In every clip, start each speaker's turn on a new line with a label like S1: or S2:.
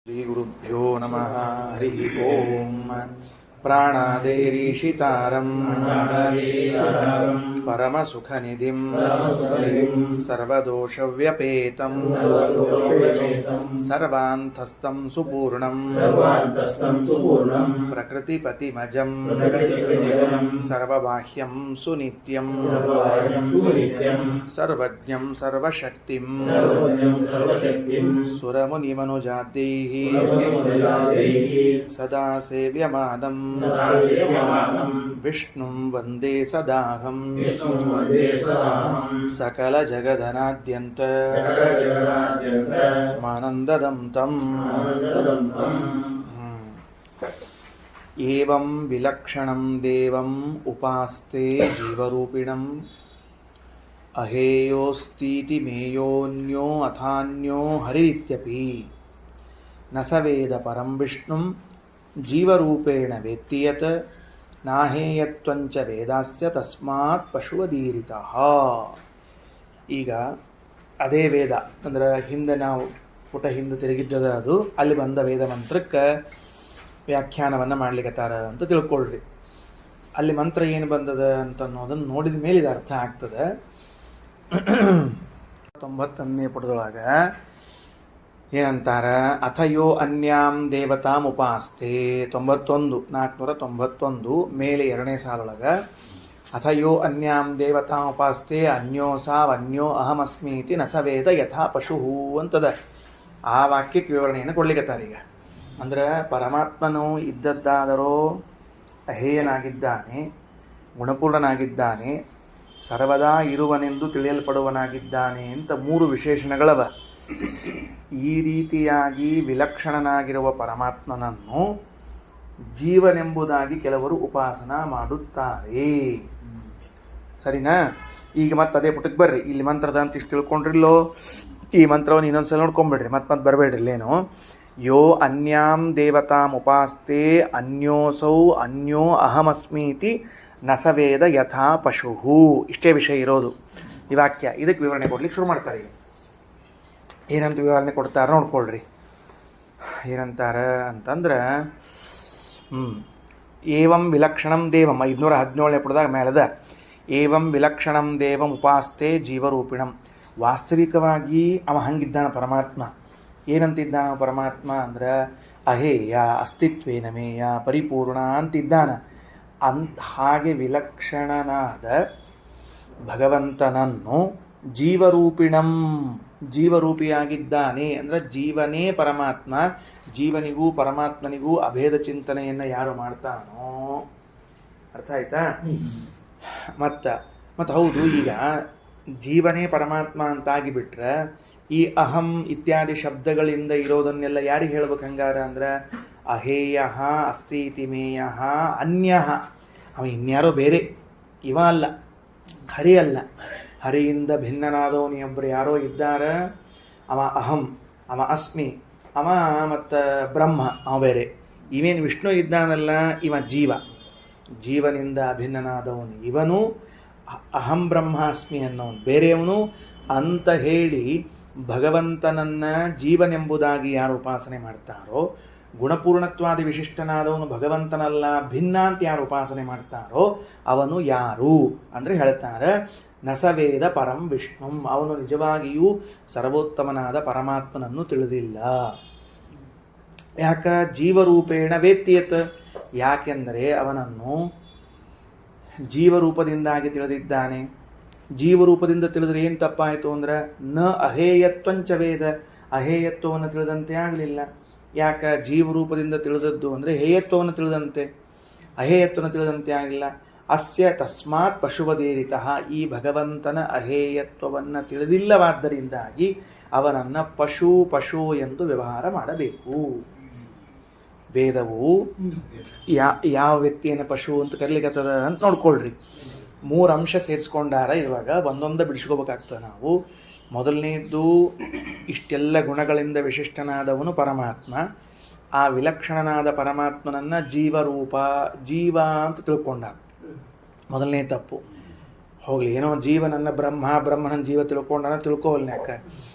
S1: ಶ್ರೀಗುರುಭ್ಯೋ ನಮಃ ಹರಿ ಓಂ. ಪ್ರಾಣಾದೇರೀಶಿತಾರಂ ಪರಮಸುಖನಿಧಿಂ ಸರ್ವದೋಷವ್ಯಪೇತಂ ಸರ್ವಾಂತಸ್ಥಂ ಸುಪೂರ್ಣಂ ಪ್ರಕೃತಿಪತಿಮಜಂ ಸರ್ವಬಾಹ್ಯಂ ಸುನಿತ್ಯಂ ಸರ್ವಜ್ಞಂ ಸರ್ವಶಕ್ತಿಂ ಸುರಮುನಿಮನುಜಾತೈಃ ಸದಾ ಸೇವ್ಯಮಾನಂ ವಿಷ್ಣುಂ ವಂದೇ ಸದಾಹಂ ಸಕಲ ಜಗದನಾದ್ಯಂತ ಮಾನಂದದಂ ತಂ. ಏವಂ ವಿಲಕ್ಷಣಂ ದೇವಂ ಉಪಾಸ್ತೆ ಜೀವರೂಪಿಣಂ ಅಹೇಯೋಸ್ತೀತಿ ಮೇಯೋನ್ಯೋ ಅಥಾನ್ಯೋ ಹರಿರಿತ್ಯಪಿ ನ ಸ ವೇದ ಪರಂ ವಿಷ್ಣುಂ ಜೀವರೂಪೇಣ ವೇತ್ತಿ ಯತ್ ನಾಹೇಯತ್ವಂಚ ವೇದಾಸ್ಯ ತಸ್ಮಾತ್ ಪಶುವದೀರಿತಃ. ಈಗ ಅದೇ ವೇದ ಅಂದ್ರೆ ಹಿಂದೆ ನಾವು ಪುಟ ಹಿಂದೆ ತಿರುಗಿದ್ದದ ಅದು ಅಲ್ಲಿ ಬಂದ ವೇದ ಮಂತ್ರಕ್ಕೆ ವ್ಯಾಖ್ಯಾನವನ್ನು ಮಾಡ್ಲಿಕ್ಕತ್ತಾರ ಅಂತ ತಿಳ್ಕೊಳ್ರಿ. ಅಲ್ಲಿ ಮಂತ್ರ ಏನು ಬಂದದ ಅಂತ ಅನ್ನೋದನ್ನು ನೋಡಿದ ಮೇಲೆ ಇದು ಅರ್ಥ ಆಗ್ತದೆ. 91ನೇ ಪುಟದೊಳಗೆ ಏನಂತಾರ, ಅಥಯೋ ಅನ್ಯಾಂ ದೇವತಾಂ ಉಪಾಸ್ತೆ 491 ಮೇಲೆ 2ನೇ ಸಾಲೊಳಗೆ ಅಥಯೋ ಅನ್ಯಾಂ ದೇವತಾಂ ಉಪಾಸ್ತೆ ಅನ್ಯೋ ಸಾವನ್ಯೋ ಅಹಮಸ್ಮೀತಿ ನ ಸ ವೇದ ಯಥಾ ಪಶು ಅಂತದ. ಆ ವಾಕ್ಯಕ್ಕೆ ವಿವರಣೆಯನ್ನು ಕೊಡ್ಲಿಕ್ಕತ್ತಾರ. ಈಗ ಅಂದ್ರೆ ಪರಮಾತ್ಮನು ಇದ್ದದ್ದಾದರೂ ಅಹೇಯನಾಗಿದ್ದಾನೆ, ಗುಣಪೂರ್ಣನಾಗಿದ್ದಾನೆ, ಸರ್ವದಾ ಇರುವನೆಂದು ತಿಳಿಯಲ್ಪಡುವನಾಗಿದ್ದಾನೆ ಅಂತ 3 ವಿಶೇಷಣಗಳವ. ಈ ರೀತಿಯಾಗಿ ವಿಲಕ್ಷಣನಾಗಿರುವ ಪರಮಾತ್ಮನನ್ನು ಜೀವನೆಂಬುದಾಗಿ ಕೆಲವರು ಉಪಾಸನ ಮಾಡುತ್ತಾರೆ. ಸರಿನಾ? ಈಗ ಮತ್ತೆ ಅದೇ ಪುಟಕ್ಕೆ ಬರ್ರಿ. ಇಲ್ಲಿ ಮಂತ್ರದ ಅಂತ ಇಷ್ಟು ತಿಳ್ಕೊಂಡ್ರಿಲ್ಲೋ, ಈ ಮಂತ್ರವನ್ನು ಇನ್ನೊಂದ್ಸಲ ನೋಡ್ಕೊಂಬಿಡ್ರಿ, ಮತ್ತೆ ಬರಬೇಡ್ರಿ. ಇಲ್ಲೇನು ಯೋ ಅನ್ಯಾಂ ದೇವತಾಂ ಉಪಾಸ್ತೆ ಅನ್ಯೋಸೌ ಅನ್ಯೋ ಅಹಮಸ್ಮೀತಿ ನ ಸ ವೇದ ಯಥಾ ಪಶು. ಇಷ್ಟೇ ವಿಷಯ ಇರೋದು ಈ ವಾಕ್ಯ. ಇದಕ್ಕೆ ವಿವರಣೆ ಕೊಡ್ಲಿಕ್ಕೆ ಶುರು ಮಾಡ್ತಾರೆ. ಏನಂತ ವಿವರಣೆ ಕೊಡ್ತಾರ ನೋಡ್ಕೊಳ್ರಿ. ಏನಂತಾರ ಅಂತಂದ್ರೆ ಏವಂ ವಿಲಕ್ಷಣಂ ದೇವಂ 517ನೇ ಪುಟದಾಗ ಮೇಲದ ಏವಂ ವಿಲಕ್ಷಣಂ ದೇವಂ ಉಪಾಸ್ತೆ ಜೀವರೂಪಿಣಂ. ವಾಸ್ತವಿಕವಾಗಿ ಅವ ಹಂಗಿದ್ದಾನ ಪರಮಾತ್ಮ. ಏನಂತಿದ್ದಾನ ಪರಮಾತ್ಮ ಅಂದ್ರೆ ಅಹೇಯ, ಅಸ್ತಿತ್ವೇನ ಮೇಯ, ಪರಿಪೂರ್ಣ ಅಂತಿದ್ದಾನ. ಹಾಗೆ ವಿಲಕ್ಷಣನಾದ ಭಗವಂತನನ್ನು ಜೀವರೂಪಿಣಂ, ಜೀವರೂಪಿಯಾಗಿದ್ದಾನೆ ಅಂದ್ರೆ ಜೀವನೇ ಪರಮಾತ್ಮ. ಜೀವನಿಗೂ ಪರಮಾತ್ಮನಿಗೂ ಅಭೇದ ಚಿಂತನೆಯನ್ನು ಯಾರು ಮಾಡ್ತಾನೋ, ಅರ್ಥ ಆಯ್ತಾ? ಮತ್ತೆ ಹೌದು, ಈಗ ಜೀವನೇ ಪರಮಾತ್ಮ ಅಂತಾಗಿಬಿಟ್ರೆ ಈ ಅಹಂ ಇತ್ಯಾದಿ ಶಬ್ದಗಳಿಂದ ಇರೋದನ್ನೆಲ್ಲ ಯಾರಿಗೆ ಹೇಳ್ಬೇಕು ಹಂಗಾರ ಅಂದ್ರೆ ಅಹೇಯ ಅಸ್ತೀತಿ ಮೇಯ ಅನ್ಯ. ಅವ ಇನ್ಯಾರೋ ಬೇರೆ, ಇವ ಅಲ್ಲ, ಹರಿ ಅಲ್ಲ. ಹರಿಯಿಂದ ಭಿನ್ನನಾದವನು ಒಬ್ಬರು ಯಾರೋ ಇದ್ದಾರೆ. ಅವ ಅಹಂ, ಅವ ಅಸ್ಮಿ, ಅವ ಮತ್ತು ಬ್ರಹ್ಮ ಅವ ಬೇರೆ. ಇವೇನು ವಿಷ್ಣು ಇದ್ದಾನಲ್ಲ ಇವ ಜೀವ, ಜೀವನಿಂದ ಅಭಿನ್ನನಾದವನು ಇವನು. ಅಹಂ ಬ್ರಹ್ಮಾಸ್ಮಿ ಅನ್ನೋನು ಬೇರೆಯವನು ಅಂತ ಹೇಳಿ ಭಗವಂತನನ್ನು ಜೀವನೆಂಬುದಾಗಿ ಯಾರು ಉಪಾಸನೆ ಮಾಡ್ತಾರೋ, ಗುಣಪೂರ್ಣತ್ವಾದಿ ವಿಶಿಷ್ಟನಾದವನು ಭಗವಂತನಲ್ಲ ಭಿನ್ನ ಅಂತ ಯಾರು ಉಪಾಸನೆ ಮಾಡ್ತಾರೋ ಅವನು ಯಾರು ಅಂದರೆ ಹೇಳ್ತಾರೆ ನ ಸ ವೇದ ಪರಂ ವಿಷ್ಣುಂ. ಅವನು ನಿಜವಾಗಿಯೂ ಸರ್ವೋತ್ತಮನಾದ ಪರಮಾತ್ಮನನ್ನು ತಿಳಿದಿಲ್ಲ. ಯಾಕ? ಜೀವರೂಪೇಣ ವೇತ್ಯತ್. ಯಾಕೆಂದರೆ ಅವನನ್ನು ಜೀವರೂಪದಿಂದಾಗಿ ತಿಳಿದಿದ್ದಾನೆ. ಜೀವರೂಪದಿಂದ ತಿಳಿದ್ರೆ ಏನು ತಪ್ಪಾಯಿತು ಅಂದ್ರೆ ನ ಅಹೇಯತ್ವಂಚ ವೇದ, ಅಹೇಯತ್ವವನ್ನು ತಿಳಿದಂತೆ ಆಗಲಿಲ್ಲ. ಯಾಕ? ಜೀವರೂಪದಿಂದ ತಿಳಿದದ್ದು ಅಂದರೆ ಹೇಯತ್ವವನ್ನು ತಿಳಿದಂತೆ, ಅಹೇಯತ್ವವನ್ನು ತಿಳಿದಂತೆ ಆಗಿಲ್ಲ. ಅಸ್ಯ ತಸ್ಮಾತ್ ಪಶುವದೇರಿತಃ. ಈ ಭಗವಂತನ ಅಹೇಯತ್ವವನ್ನು ತಿಳಿದಿಲ್ಲವಾದ್ದರಿಂದಾಗಿ ಅವನನ್ನು ಪಶು ಎಂದು ವ್ಯವಹಾರ ಮಾಡಬೇಕು. ವೇದವು ಯಾವ ವ್ಯಕ್ತಿಯನ್ನು ಪಶು ಅಂತ ಕರೀಲಿಕ್ಕತ್ತದ ಅಂತ ನೋಡ್ಕೊಳ್ರಿ. 3 ಅಂಶ ಸೇರಿಸ್ಕೊಂಡಾರ. ಇವಾಗ ಒಂದೊಂದು ಬಿಡಿಸ್ಕೋಬೇಕಾಗ್ತದೆ ನಾವು. ಮೊದಲನೇದ್ದು, ಇಷ್ಟೆಲ್ಲ ಗುಣಗಳಿಂದ ವಿಶಿಷ್ಟನಾದವನು ಪರಮಾತ್ಮ. ಆ ವಿಲಕ್ಷಣನಾದ ಪರಮಾತ್ಮನನ್ನು ಜೀವರೂಪ, ಜೀವ ಅಂತ ತಿಳ್ಕೊಂಡ. ಮೊದಲನೇ ತಪ್ಪು. ಹೋಗಲಿ, ಏನೋ ಜೀವನನ್ನು ಬ್ರಹ್ಮನ ಜೀವ ತಿಳ್ಕೊಂಡನ, ತಿಳ್ಕೋವಲ್ನ. ಯಾಕೆ?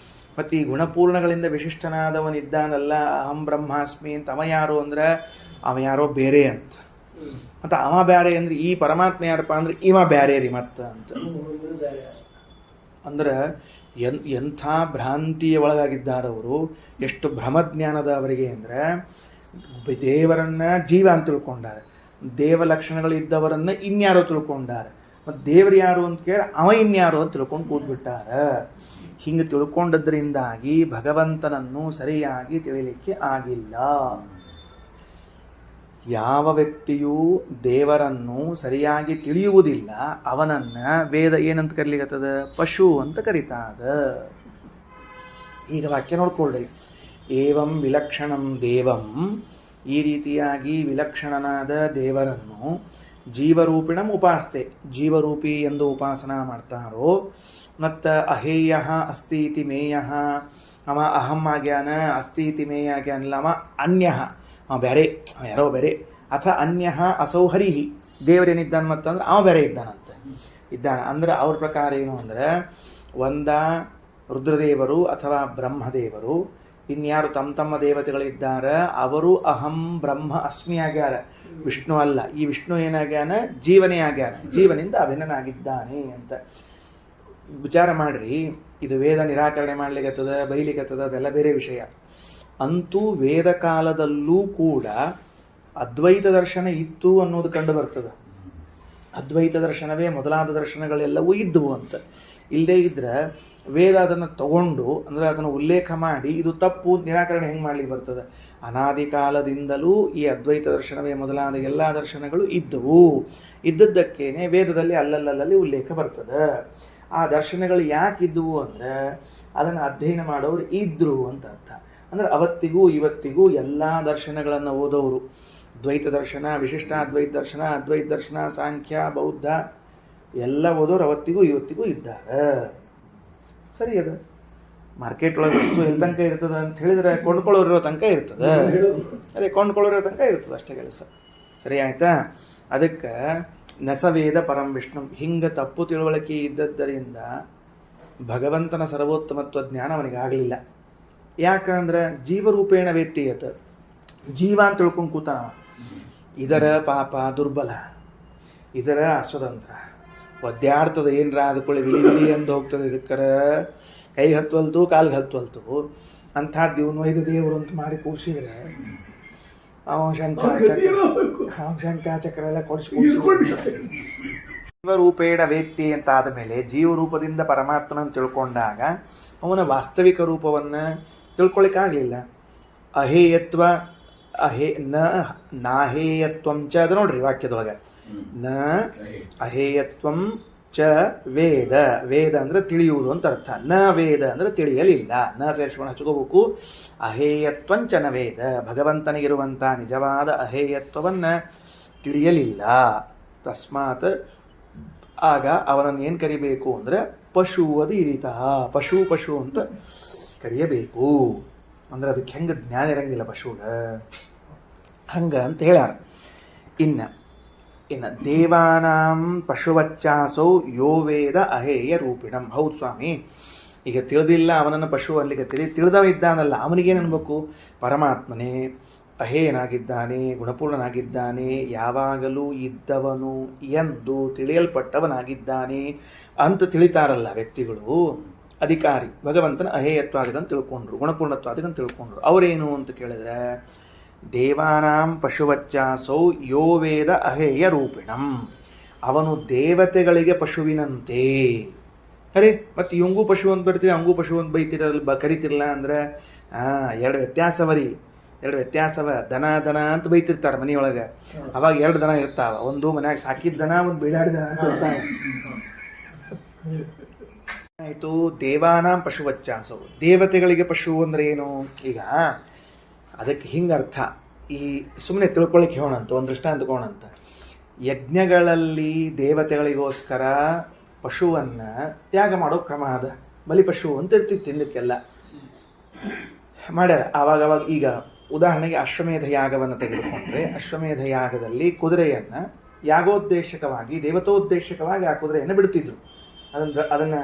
S1: ಮತ್ತು ಈ ಗುಣಪೂರ್ಣಗಳಿಂದ ವಿಶಿಷ್ಟನಾದವನಿದ್ದಾನಲ್ಲ, ಅಹಂ ಬ್ರಹ್ಮಾಸ್ಮಿ ಅಂತ, ಅವ ಯಾರು ಅಂದ್ರೆ ಅವ ಯಾರೋ ಬೇರೆ ಅಂತ. ಮತ್ತು ಅವ ಬ್ಯಾರೆ ಅಂದ್ರೆ ಈ ಪರಮಾತ್ಮ ಯಾರಪ್ಪ ಅಂದ್ರೆ ಇವ ಬ್ಯಾರೆ ರೀ ಮತ್ತ ಅಂತ. ಅಂದ್ರೆ ಎಂಥ ಭ್ರಾಂತಿಯ ಒಳಗಾಗಿದ್ದಾರವರು, ಎಷ್ಟು ಭ್ರಮಜ್ಞಾನದ ಅವರಿಗೆ ಅಂದರೆ ದೇವರನ್ನ ಜೀವ ಅಂತ ತಿಳ್ಕೊಂಡಾರೆ, ದೇವ ಲಕ್ಷಣಗಳಿದ್ದವರನ್ನ ಇನ್ಯಾರೋ ತಿಳ್ಕೊಂಡಾರೆ, ಮತ್ತು ದೇವರು ಯಾರು ಅಂತ ಕೇಳಿ ಅವ ಇನ್ಯಾರೋ ಅಂತ ತಿಳ್ಕೊಂಡು ಕೂತ್ಬಿಟ್ಟಾರ. ಹಿಂಗೆ ತಿಳ್ಕೊಂಡದ್ರಿಂದಾಗಿ ಭಗವಂತನನ್ನು ಸರಿಯಾಗಿ ತಿಳಿಲಿಕ್ಕೆ ಆಗಿಲ್ಲ. ಯಾವ ವ್ಯಕ್ತಿಯೂ ದೇವರನ್ನು ಸರಿಯಾಗಿ ತಿಳಿಯುವುದಿಲ್ಲ ಅವನನ್ನ ವೇದ ಏನಂತ ಕರೀಲಿಕ್ಕತ್ತದ? ಪಶು ಅಂತ ಕರೀತಾದ. ಈಗ ವಾಕ್ಯ ನೋಡ್ಕೊಳ್ಳಿ. ಏವಂ ವಿಲಕ್ಷಣಂ ದೇವಂ, ಈ ರೀತಿಯಾಗಿ ವಿಲಕ್ಷಣನಾದ ದೇವರನ್ನು ಜೀವರೂಪಿಣಂ ಉಪಾಸ್ತೆ, ಜೀವರೂಪಿ ಎಂದು ಉಪಾಸನಾ ಮಾಡ್ತಾರೋ. ಮತ್ತು ಅಹೇಯ ಅಸ್ತಿ ಇತಿ ಮೇಯ, ಅವ ಅಹಂ ಆಗ್ಯಾನ, ಅಸ್ತಿ ಇತಿ ಮೇಯ ಆಗ್ಯಾನಲ್ಲ, ಅವ ಅನ್ಯ, ಅವ ಬೇರೆ, ಯಾರೋ ಬೇರೆ. ಅಥ ಅನ್ಯ ಅಸೌ ಹರಿಹಿ, ದೇವರೇನಿದ್ದಾನೆ ಮತ್ತಂದ್ರೆ ಅವ ಬೇರೆ ಇದ್ದಾನಂತೆ. ಇದ್ದಾನೆ ಅಂದ್ರೆ ಅವ್ರ ಪ್ರಕಾರ ಏನು ಅಂದರೆ, ಒಂದ ರುದ್ರದೇವರು ಅಥವಾ ಬ್ರಹ್ಮದೇವರು, ಇನ್ಯಾರು ತಮ್ಮ ದೇವತೆಗಳಿದ್ದಾರೆ, ಅವರು ಅಹಂ ಬ್ರಹ್ಮ ಅಸ್ಮಿ ಆಗ್ಯಾರ, ವಿಷ್ಣು ಅಲ್ಲ. ಈ ವಿಷ್ಣು ಏನಾಗ್ಯಾನ? ಜೀವನೇ ಆಗ್ಯಾನ, ಜೀವನಿಂದ ಅಭಿನ್ನನಾಗಿದ್ದಾನೆ ಅಂತ ವಿಚಾರ ಮಾಡ್ರಿ. ಇದು ವೇದ ನಿರಾಕರಣೆ ಮಾಡ್ಲಿಕ್ಕತ್ತದ, ಬೈಲಿಕ್ಕತ್ತದ, ಅದೆಲ್ಲ ಬೇರೆ ವಿಷಯ. ಅಂತೂ ವೇದ ಕಾಲದಲ್ಲೂ ಕೂಡ ಅದ್ವೈತ ದರ್ಶನ ಇತ್ತು ಅನ್ನೋದು ಕಂಡು ಬರ್ತದೆ. ಅದ್ವೈತ ದರ್ಶನವೇ ಮೊದಲಾದ ದರ್ಶನಗಳೆಲ್ಲವೂ ಇದ್ದವು ಅಂತ. ಇಲ್ಲದೇ ಇದ್ರೆ ವೇದ ಅದನ್ನು ತಗೊಂಡು ಅಂದರೆ ಅದನ್ನು ಉಲ್ಲೇಖ ಮಾಡಿ ಇದು ತಪ್ಪು ನಿರಾಕರಣೆ ಹೆಂಗೆ ಮಾಡ್ಲಿಕ್ಕೆ ಬರ್ತದೆ? ಅನಾದಿ ಕಾಲದಿಂದಲೂ ಈ ಅದ್ವೈತ ದರ್ಶನವೇ ಮೊದಲಾದ ಎಲ್ಲ ದರ್ಶನಗಳು ಇದ್ದವು. ಇದ್ದದ್ದಕ್ಕೇನೆ ವೇದದಲ್ಲಿ ಅಲ್ಲಲ್ಲಿ ಉಲ್ಲೇಖ ಬರ್ತದೆ. ಆ ದರ್ಶನಗಳು ಯಾಕೆ ಇದ್ದವು ಅಂದರೆ ಅದನ್ನು ಅಧ್ಯಯನ ಮಾಡೋರು ಇದ್ರು ಅಂತ ಅರ್ಥ. ಅಂದರೆ ಅವತ್ತಿಗೂ ಇವತ್ತಿಗೂ ಎಲ್ಲ ದರ್ಶನಗಳನ್ನು ಓದೋರು, ದ್ವೈತ ದರ್ಶನ, ವಿಶಿಷ್ಟಾದ್ವೈತ ದರ್ಶನ, ಅದ್ವೈತ ದರ್ಶನ, ಸಾಂಖ್ಯ, ಬೌದ್ಧ ಎಲ್ಲ ಓದೋರು ಅವತ್ತಿಗೂ ಇವತ್ತಿಗೂ ಇದ್ದಾರೆ. ಸರಿ, ಅದು ಮಾರ್ಕೆಟ್ ಒಳಗೆ ವಸ್ತು ಎಲ್ಲಿ ತನಕ ಇರ್ತದೆ ಅಂತ ಹೇಳಿದ್ರೆ ಕೊಂಡ್ಕೊಳ್ಳೋರಿರೋ ತನಕ ಇರ್ತದೆ. ಅದೇ ಕೊಂಡ್ಕೊಳ್ಳೋರಿರೋ ತನಕ ಇರ್ತದೆ, ಅಷ್ಟೇ ಕೆಲಸ. ಸರಿ ಆಯ್ತಾ? ಅದಕ್ಕೆ ನಸವೇದ ಪರಂ ವಿಷ್ಣು, ಹಿಂಗೆ ತಪ್ಪು ತಿಳುವಳಿಕೆ ಇದ್ದದ್ದರಿಂದ ಭಗವಂತನ ಸರ್ವೋತ್ತಮತ್ವ ಜ್ಞಾನ ಅವನಿಗಾಗಲಿಲ್ಲ. ಯಾಕಂದ್ರೆ ಜೀವರೂಪೇಣ ವೇತ್ತೀಯತ, ಜೀವ ಅಂತ ತಿಳ್ಕೊಂಡು ಕೂತಾನ. ಇದರ ಪಾಪ ದುರ್ಬಲ, ಇದರ ಅಸ್ವತಂತ್ರ, ಒದ್ದಾಡ್ತದೆ. ಏನರ ಅದಕ್ಕೊಳ್ಳಿ ವಿಲಿ ವಿಲಿ ಎಂದು ಹೋಗ್ತದೆ. ಇದಕ್ಕರ ಕೈ ಹತ್ವಲ್ತು, ಕಾಲಿಗೆ ಹತ್ವಲ್ತು. ಅಂಥದ್ದು ಇವನು ಒಯ್ದು ದೇವರು ಅಂತ ಮಾಡಿ ಕೂರಿಸಿದ್ರೆ ಶಂಕ ಚಕ್ರ ಎಲ್ಲ ಕೊಡಿಸಿ ಜೀವರೂಪೇಣ ವೇತ್ತಿ ಅಂತ ಆದಮೇಲೆ ಜೀವರೂಪದಿಂದ ಪರಮಾತ್ಮನ ತಿಳ್ಕೊಂಡಾಗ ಅವನ ವಾಸ್ತವಿಕ ರೂಪವನ್ನು ತಿಳ್ಕೊಳ್ಳಿಕ್ಕಾಗಲಿಲ್ಲ. ಅಹೇಯತ್ವ ನಾಹೇಯತ್ವಂ ಚ, ಅದು ನೋಡ್ರಿ ವಾಕ್ಯದೊಳಗೆ, ನ ಅಹೇಯತ್ವಂ ಚ ವೇದ, ವೇದ ಅಂದ್ರೆ ತಿಳಿಯುವುದು ಅಂತ ಅರ್ಥ. ನ ವೇದ ಅಂದ್ರೆ ತಿಳಿಯಲಿಲ್ಲ, ನ ಸೇರಿಸ್ಕೊಂಡು ಹಚ್ಕೋಬೇಕು. ಅಹೇಯತ್ವಂಚ ನ ವೇದ, ಭಗವಂತನಿಗಿರುವಂಥ ನಿಜವಾದ ಅಹೇಯತ್ವವನ್ನು ತಿಳಿಯಲಿಲ್ಲ. ತಸ್ಮಾತ್ ಆಗ ಅವನನ್ನು ಏನು ಕರಿಬೇಕು ಅಂದರೆ ಪಶು, ಅದು ಈ ರೀತ ಪಶು ಪಶು ಅಂತ ಕರೆಯಬೇಕು. ಅಂದ್ರೆ ಅದಕ್ಕೆ ಹೆಂಗೆ ಜ್ಞಾನ ಇರಂಗಿಲ್ಲ ಪಶುಗ, ಹಂಗೆ ಅಂತ ಹೇಳ್ಯಾರ. ಇನ್ನು ದೇವಾನಾಂ ಪಶುವಚ್ಚಾಸೌ ಯೋ ವೇದ ಅಹೇಯ ರೂಪಿಣಂ. ಹೌದು ಸ್ವಾಮಿ, ಈಗ ತಿಳಿದಿಲ್ಲ ಅವನನ್ನು ಪಶು ಅಲ್ಲಿಗೆ ತಿಳಿದವ ಇದ್ದಾನಲ್ಲ, ಅವನಿಗೇನು ಅನ್ಬೇಕು? ಪರಮಾತ್ಮನೇ ಅಹೇಯನಾಗಿದ್ದಾನೆ, ಗುಣಪೂರ್ಣನಾಗಿದ್ದಾನೆ, ಯಾವಾಗಲೂ ಇದ್ದವನು ಎಂದು ತಿಳಿಯಲ್ಪಟ್ಟವನಾಗಿದ್ದಾನೆ ಅಂತ ತಿಳಿತಾರಲ್ಲ ವ್ಯಕ್ತಿಗಳು. ಅಧಿಕಾರಿ ಭಗವಂತನ ಅಹೇಯತ್ವಾದಿಗಂತ ತಿಳ್ಕೊಂಡ್ರು, ಗುಣಪೂರ್ಣತ್ವಾದಿಗಂತ ತಿಳ್ಕೊಂಡ್ರು. ಅವರೇನು ಅಂತ ಕೇಳಿದ್ರೆ, ದೇವಾನಾಂ ಪಶುವಚ್ಚಾಸೌ ಯೋ ವೇದ ಅಹೇಯ ರೂಪಿಣಂ, ಅವನು ದೇವತೆಗಳಿಗೆ ಪಶುವಿನಂತೆ. ಅರೆ ಮತ್ತು ಇವಂಗೂ ಪಶು ಅಂತ ಬರ್ತೀರಿ, ಅವಂಗೂ ಪಶು ಅಂತ ಬೈತಿರಲ್ಲ, ಕರಿತಿರಲ್ಲ ಅಂದ್ರೆ ಎರಡು ವ್ಯತ್ಯಾಸವರಿ, ಎರಡು ವ್ಯತ್ಯಾಸವ. ದನ ದನ ಅಂತ ಬೈತಿರ್ತಾರೆ ಮನೆಯೊಳಗೆ. ಅವಾಗ ಎರಡು ದನ ಇರ್ತಾವ, ಒಂದು ಮನ್ಯಾಗ ಸಾಕಿದ ದನ, ಒಂದು ಬೀಳಾಡಿದ ದನ ಅಂತ ಇರ್ತಾವ. ಆಯಿತು, ದೇವಾನಾಂ ಪಶುವಚ್ಚಾಸೌ, ದೇವತೆಗಳಿಗೆ ಪಶು ಅಂದ್ರೆ ಏನು? ಈಗ ಅದಕ್ಕೆ ಹಿಂಗೆ ಅರ್ಥ. ಈ ಸುಮ್ಮನೆ ತಿಳ್ಕೊಳ್ಳಿಕ್ಕೆ ಹೇಳೋಣಂತ, ಒಂದು ದೃಷ್ಟಾಂತ ತಗೋಣಂತ. ಯಜ್ಞಗಳಲ್ಲಿ ದೇವತೆಗಳಿಗೋಸ್ಕರ ಪಶುವನ್ನು ತ್ಯಾಗ ಮಾಡೋ ಕ್ರಮ ಅದ. ಬಲಿಪಶು ಅಂತ ಇರ್ತಿತ್ತು ತಿನ್ನಕ್ಕೆಲ್ಲ ಮಾಡ್ಯಾರ. ಆವಾಗವಾಗ ಈಗ ಉದಾಹರಣೆಗೆ ಅಶ್ವಮೇಧ ಯಾಗವನ್ನು ತೆಗೆದುಕೊಂಡ್ರೆ, ಅಶ್ವಮೇಧ ಯಾಗದಲ್ಲಿ ಕುದುರೆಯನ್ನು ಯಾಗೋದ್ದೇಶಕವಾಗಿ, ದೇವತೋದ್ದೇಶಕವಾಗಿ ಆ ಕುದುರೆಯನ್ನು ಬಿಡ್ತಿದ್ರು. ಅದನ್ನು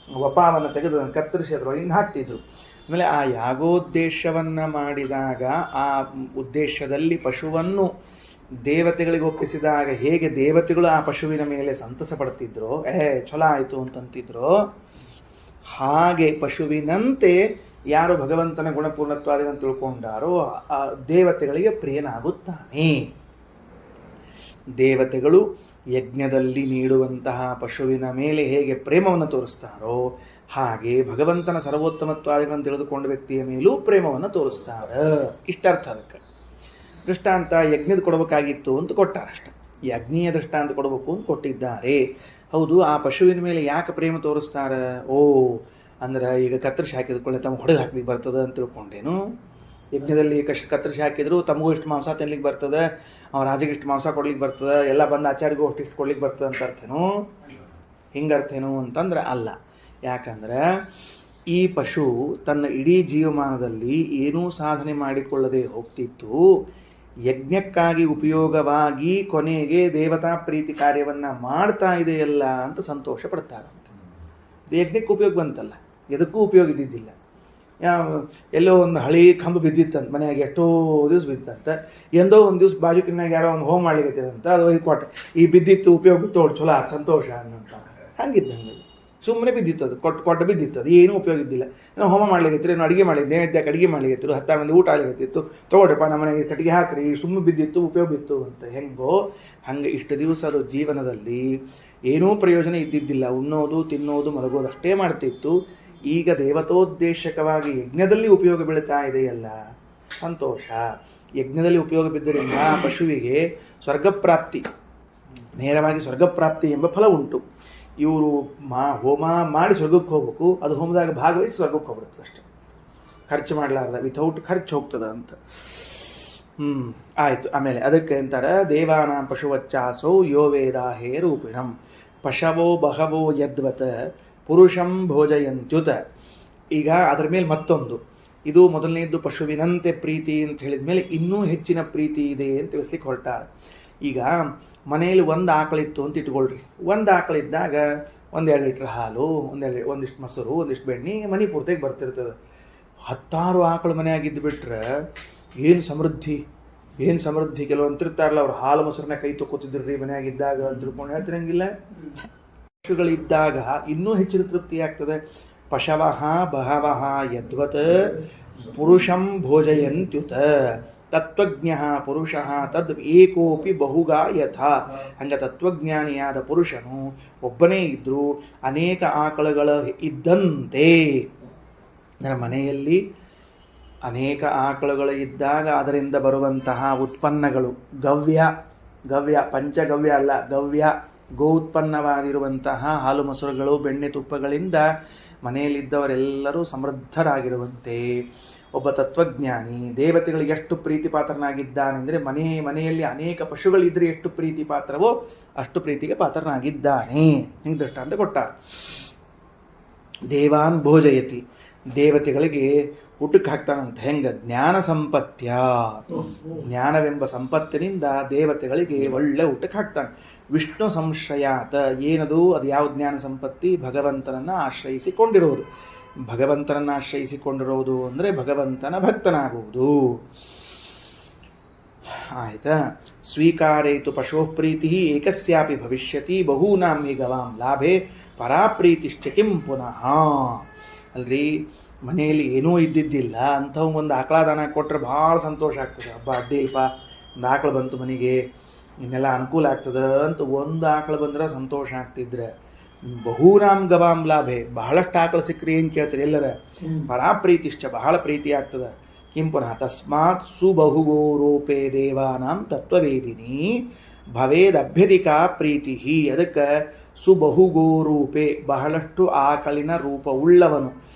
S1: ವಪಾವನ್ನು ತೆಗೆದು ಕತ್ತರಿಸಿ ಅದರೊಳಗಿಂದ ಹಾಕ್ತಿದ್ರು. ಆಮೇಲೆ ಆ ಯಾಗೋದ್ದೇಶವನ್ನು ಮಾಡಿದಾಗ ಆ ಉದ್ದೇಶದಲ್ಲಿ ಪಶುವನ್ನು ದೇವತೆಗಳಿಗೆ ಒಪ್ಪಿಸಿದಾಗ ಹೇಗೆ ದೇವತೆಗಳು ಆ ಪಶುವಿನ ಮೇಲೆ ಸಂತಸ ಪಡ್ತಿದ್ರು, ಛಲ ಆಯಿತು ಅಂತಂತಿದ್ರು, ಹಾಗೆ ಪಶುವಿನಂತೆ ಯಾರು ಭಗವಂತನ ಗುಣಪೂರ್ಣತ್ವಾದಿಗಳನ್ನು ತಿಳ್ಕೊಂಡಾರೋ ಆ ದೇವತೆಗಳಿಗೆ ಪ್ರಿಯನಾಗುತ್ತಾನೆ. ದೇವತೆಗಳು ಯಜ್ಞದಲ್ಲಿ ನೀಡುವಂತಹ ಪಶುವಿನ ಮೇಲೆ ಹೇಗೆ ಪ್ರೇಮವನ್ನು ತೋರಿಸ್ತಾರೋ ಹಾಗೆ ಭಗವಂತನ ಸರ್ವೋತ್ತಮತ್ವಾದಿಗಳನ್ನು ತಿಳಿದುಕೊಂಡ ವ್ಯಕ್ತಿಯ ಮೇಲೂ ಪ್ರೇಮವನ್ನು ತೋರಿಸ್ತಾರೆ. ಇಷ್ಟರ್ಥ ಅದಕ್ಕೆ. ದೃಷ್ಟಾಂತ ಯಜ್ಞದ ಕೊಡಬೇಕಾಗಿತ್ತು ಅಂತ ಕೊಟ್ಟಾರಷ್ಟೆ. ಯಜ್ಞೀಯ ದೃಷ್ಟಾಂತ ಕೊಡಬೇಕು ಅಂತ ಕೊಟ್ಟಿದ್ದಾರೆ. ಹೌದು, ಆ ಪಶುವಿನ ಮೇಲೆ ಯಾಕೆ ಪ್ರೇಮ ತೋರಿಸ್ತಾರೆ? ಅಂದ್ರೆ ಈಗ ಕತ್ತರಿಸಿ ಹಾಕಿದ್ಕೊಳ್ಳೆ ತಮ್ಮ ಹೊಡೆದು ಹಾಕ್ಲಿಕ್ಕೆ ಬರ್ತದೆ ಅಂತ ತಿಳ್ಕೊಂಡೇನು? ಯಜ್ಞದಲ್ಲಿ ಕತ್ತರಿಸಿ ಹಾಕಿದ್ರು ತಮಗೂ ಇಷ್ಟು ಮಾಂಸ ತಿನ್ಲಿಕ್ಕೆ ಬರ್ತದೆ, ಅವ್ರ ರಾಜಗೆ ಇಷ್ಟು ಮಾಂಸ ಕೊಡ್ಲಿಕ್ಕೆ ಬರ್ತದೆ, ಎಲ್ಲ ಬಂದು ಆಚಾರ್ಯಗೂ ಅಷ್ಟಿಷ್ಟು ಕೊಡ್ಲಿಕ್ಕೆ ಬರ್ತದೆ ಅಂತ ಅರ್ಥೇನು? ಹಿಂಗರ್ಥೇನು ಅಂತಂದ್ರೆ ಅಲ್ಲ. ಯಾಕಂದ್ರೆ ಈ ಪಶು ತನ್ನ ಇಡೀ ಜೀವಮಾನದಲ್ಲಿ ಏನೂ ಸಾಧನೆ ಮಾಡಿಕೊಳ್ಳದೆ ಹೋಗ್ತಿತ್ತು, ಯಜ್ಞಕ್ಕಾಗಿ ಉಪಯೋಗವಾಗಿ ಕೊನೆಗೆ ದೇವತಾ ಪ್ರೀತಿ ಕಾರ್ಯವನ್ನು ಮಾಡ್ತಾ ಇದೆಯಲ್ಲ ಅಂತ ಸಂತೋಷ ಪಡ್ತಾರಂತೆ. ಯಜ್ಞಕ್ಕೆ ಉಪಯೋಗ ಬಂತಲ್ಲ, ಎದಕ್ಕೂ ಉಪಯೋಗ ಇದ್ದಿದ್ದಿಲ್ಲ. ಎಲ್ಲೋ ಒಂದು ಹಳಿ ಕಂಬ ಬಿದ್ದಿತ್ತಂತ ಮನೆಯಾಗ, ಎಷ್ಟೋ ದಿವಸ ಬಿದ್ದಂತ, ಎಂದೋ ಒಂದು ದಿವಸ ಬಾಜುಕಿನಾಗ ಯಾರೋ ಒಂದು ಹೋಮ ಮಾಡ್ಲಿಕ್ಕಂತ ಅದು ಒಯ್ದು ಕೊಟ್ಟೆ, ಈ ಬಿದ್ದಿತ್ತು ಉಪಯೋಗ ಬಿತ್ತು ಚಲೋ ಸಂತೋಷ ಅನ್ನಂತ. ಹಂಗಿದ್ದಂಗೆ ಸುಮ್ಮನೆ ಬಿದ್ದಿತ್ತದು, ಕೊಟ್ಟು ಬಿದ್ದಿತ್ತದು, ಏನೂ ಉಪಯೋಗ ಇದ್ದಿಲ್ಲ. ಏನೋ ಹೋಮ ಮಾಡ್ಲಿಕ್ಕೆ, ಏನೋ ಅಡುಗೆ ಮಾಡ್ಲಿಕ್ಕೆ, ನೈವೇದ್ಯಕ್ಕೆ ಅಡುಗೆ ಮಾಡ್ಲಿಕ್ಕೆ, 10 ಮಂದಿ ಊಟ ಆಗ್ಲಿಕ್ಕಿತ್ತು, ತೊಗೊಳ್ರಪ್ಪ ನಮ್ಮ ಮನೆಗೆ ಕಟ್ಟಿಗೆ ಹಾಕ್ರಿ, ಸುಮ್ಮನೆ ಬಿದ್ದಿತ್ತು ಉಪಯೋಗ ಬಿತ್ತು ಅಂತ. ಹೆಂಗೋ ಹಂಗೆ ಇಷ್ಟು ದಿವಸ ಅದು ಜೀವನದಲ್ಲಿ ಏನೂ ಪ್ರಯೋಜನ ಇದ್ದಿದ್ದಿಲ್ಲ, ಉಣ್ಣೋದು ತಿನ್ನೋದು ಮಲಗೋದು ಅಷ್ಟೇ ಮಾಡ್ತಿತ್ತು. ಈಗ ದೇವತೋದ್ದೇಶಕವಾಗಿ ಯಜ್ಞದಲ್ಲಿ ಉಪಯೋಗ ಬೀಳ್ತಾ ಇದೆಯಲ್ಲ, ಸಂತೋಷ. ಯಜ್ಞದಲ್ಲಿ ಉಪಯೋಗ ಬಿದ್ದರಿಂದ ಪಶುವಿಗೆ ಸ್ವರ್ಗಪ್ರಾಪ್ತಿ, ನೇರವಾಗಿ ಸ್ವರ್ಗಪ್ರಾಪ್ತಿ ಎಂಬ ಫಲ ಉಂಟು. ಇವರು ಹೋಮ ಮಾಡಿ ಸ್ವರ್ಗಕ್ಕೆ ಹೋಗ್ಬೇಕು, ಅದು ಹೋಮದಾಗ ಭಾಗವಹಿಸಿ ಸ್ವರ್ಗಕ್ಕೆ ಹೋಗ್ಬಿಡುತ್ತೆ ಅಷ್ಟೆ, ಖರ್ಚು ಮಾಡಲಾರ್ದ, ವಿಥೌಟ್ ಖರ್ಚು ಹೋಗ್ತದೆ ಅಂತ. ಆಯಿತು. ಆಮೇಲೆ ಅದಕ್ಕೆ ಅಂತಾರೆ ದೇವಾನಾಂ ಪಶುವಚ್ಚಾಸೋ ಯೋ ವೇದಾಹೇ ರೂಪಿಣಂ ಪಶವೋ ಬಹವೋ ಯದ್ವತ ಪುರುಷಂ ಭೋಜಯಂತ್ಯುತ. ಈಗ ಅದರ ಮೇಲೆ ಮತ್ತೊಂದು, ಇದು ಮೊದಲನೇದ್ದು ಪಶುವಿನಂತೆ ಪ್ರೀತಿ ಅಂತ ಹೇಳಿದ ಮೇಲೆ ಇನ್ನೂ ಹೆಚ್ಚಿನ ಪ್ರೀತಿ ಇದೆ ಅಂತ ತಿಳಿಸ್ಲಿಕ್ಕೆ ಹೊರಟಾರೆ. ಈಗ ಮನೆಯಲ್ಲಿ ಒಂದು ಆಕಳಿತ್ತು ಅಂತ ಇಟ್ಕೊಳ್ರಿ. ಒಂದು ಆಕಳಿದ್ದಾಗ 1-2 ಲೀಟ್ರ್ ಹಾಲು, ಒಂದಿಷ್ಟು ಮೊಸರು, ಒಂದಿಷ್ಟು ಬೆಣ್ಣೆ ಮನೆ ಪೂರ್ತಿಗೆ ಬರ್ತಿರ್ತದೆ. 10 ಆಕಳು ಮನೆಯಾಗಿದ್ದು ಬಿಟ್ರೆ ಏನು ಸಮೃದ್ಧಿ. ಕೆಲವು ಅಂತಿರ್ತಾರಲ್ಲ, ಅವ್ರು ಹಾಲು ಮೊಸರನ್ನ ಕೈ ತೊಕ್ಕೋತಿದ್ರಿ ಮನೆಯಾಗಿದ್ದಾಗ ಅಂತ ತಿಳ್ಕೊಂಡು ಹೇಳ್ತಿರಂಗಿಲ್ಲ. ಪಶುಗಳಿದ್ದಾಗ ಇನ್ನೂ ಹೆಚ್ಚಿನ ತೃಪ್ತಿ ಆಗ್ತದೆ. ಪಶವಃ ಬಹವಃ ಯದ್ವತ್ ಪುರುಷಂ ಭೋಜಯಂತ್ಯುತ ತತ್ವಜ್ಞ ಪುರುಷ ತದ್ ಏಕೋಪಿ ಬಹುಗಾ ಯಥಾ. ಹಂಗೆ ತತ್ವಜ್ಞಾನಿಯಾದ ಪುರುಷನು ಒಬ್ಬನೇ ಇದ್ದರೂ ಅನೇಕ ಆಕಳುಗಳ ಇದ್ದಂತೆ. ನನ್ನ ಮನೆಯಲ್ಲಿ ಅನೇಕ ಆಕಳುಗಳು ಇದ್ದಾಗ ಅದರಿಂದ ಬರುವಂತಹ ಉತ್ಪನ್ನಗಳು ಗವ್ಯ ಪಂಚಗವ್ಯ ಅಲ್ಲ, ಗವ್ಯ ಗೋ ಉತ್ಪನ್ನವಾಗಿರುವಂತಹ ಹಾಲು ಮೊಸರುಗಳು ಬೆಣ್ಣೆ ತುಪ್ಪಗಳಿಂದ ಮನೆಯಲ್ಲಿದ್ದವರೆಲ್ಲರೂ ಸಮೃದ್ಧರಾಗಿರುವಂತೆ ಒಬ್ಬ ತತ್ವಜ್ಞಾನಿ ದೇವತೆಗಳಿಗೆ ಎಷ್ಟು ಪ್ರೀತಿ ಪಾತ್ರನಾಗಿದ್ದಾನೆಂದರೆ ಮನೆಯಲ್ಲಿ ಅನೇಕ ಪಶುಗಳಿದ್ರೆ ಎಷ್ಟು ಪ್ರೀತಿ ಪಾತ್ರವೋ ಅಷ್ಟು ಪ್ರೀತಿಗೆ ಪಾತ್ರನಾಗಿದ್ದಾನೆ. ಹಿಂಗೆ ದೃಷ್ಟಾಂತ ಕೊಟ್ಟಾರ. ದೇವಾನ್ ಭೋಜಯತಿ, ದೇವತೆಗಳಿಗೆ ಊಟಕ್ಕೆ ಹಾಕ್ತಾನಂತ. ಹೆಂಗ? ಜ್ಞಾನ ಸಂಪತ್ಯ, ಜ್ಞಾನವೆಂಬ ಸಂಪತ್ತಿನಿಂದ ದೇವತೆಗಳಿಗೆ ಒಳ್ಳೆ ಊಟಕ್ಕೆ ಹಾಕ್ತಾನೆ. ವಿಷ್ಣು ಸಂಶ್ರಯಾತ, ಏನದು? ಅದು ಯಾವ ಜ್ಞಾನ ಸಂಪತ್ತಿ? ಭಗವಂತನನ್ನು ಆಶ್ರಯಿಸಿಕೊಂಡಿರುವುದು. ಭಗವಂತನನ್ನು ಆಶ್ರಯಿಸಿಕೊಂಡಿರುವುದು ಅಂದರೆ ಭಗವಂತನ ಭಕ್ತನಾಗುವುದು. ಆಯ್ತಾ? ಸ್ವೀಕಾರೇತು ಪಶೋ ಪ್ರೀತಿ ಏಕಸ್ಯಾಪಿ ಭವಿಷ್ಯತಿ ಬಹೂನಾಂ ಹಿ ಗವಾಂ ಲಾಭೆ ಪರಾಪ್ರೀತಿಶ್ಚ ಕಿಂ ಪುನಃ. ಅಲ್ರಿ, ಮನೆಯಲ್ಲಿ ಏನೂ ಇದ್ದಿದ್ದಿಲ್ಲ, ಅಂಥವು ಒಂದು ಆಕಳ ದಾನ ಕೊಟ್ಟರೆ ಭಾಳ ಸಂತೋಷ ಆಗ್ತದೆ. ಹಬ್ಬ ಅಡ್ಡಿ ಇಲ್ಪ, ಒಂದು ಆಕಳು ಬಂತು ಮನೆಗೆ, ಇನ್ನೆಲ್ಲ ಅನುಕೂಲ ಆಗ್ತದೆ ಅಂತ ಒಂದು ಆಕಳು ಬಂದ್ರೆ ಸಂತೋಷ ಆಗ್ತಿದ್ರೆ, ಬಹೂನಾಂ ಗವಾಂ ಲಾಭೆ, ಬಹಳಷ್ಟು ಆಕಳು ಸಿಕ್ಕರೆ ಏನು ಕೇಳ್ತಾರೆ ಎಲ್ಲರ? ಪರಾಪ್ರೀತಿಶ್ಚ, ಬಹಳ ಪ್ರೀತಿ ಆಗ್ತದೆ. ಕಿಂ ಪುನಃ ತಸ್ಮಾತ್ ಸುಬಹುಗೋರೂಪೇ ದೇವಾನಾಂ ತತ್ವವೇದಿನಿ ಭವೇದಭ್ಯಧಿಕಾ ಪ್ರೀತಿ. ಅದಕ್ಕೆ ಸುಬಹುಗೋರೂಪೇ, ಬಹಳಷ್ಟು ಆಕಳಿನ ರೂಪವುಳ್ಳವನು.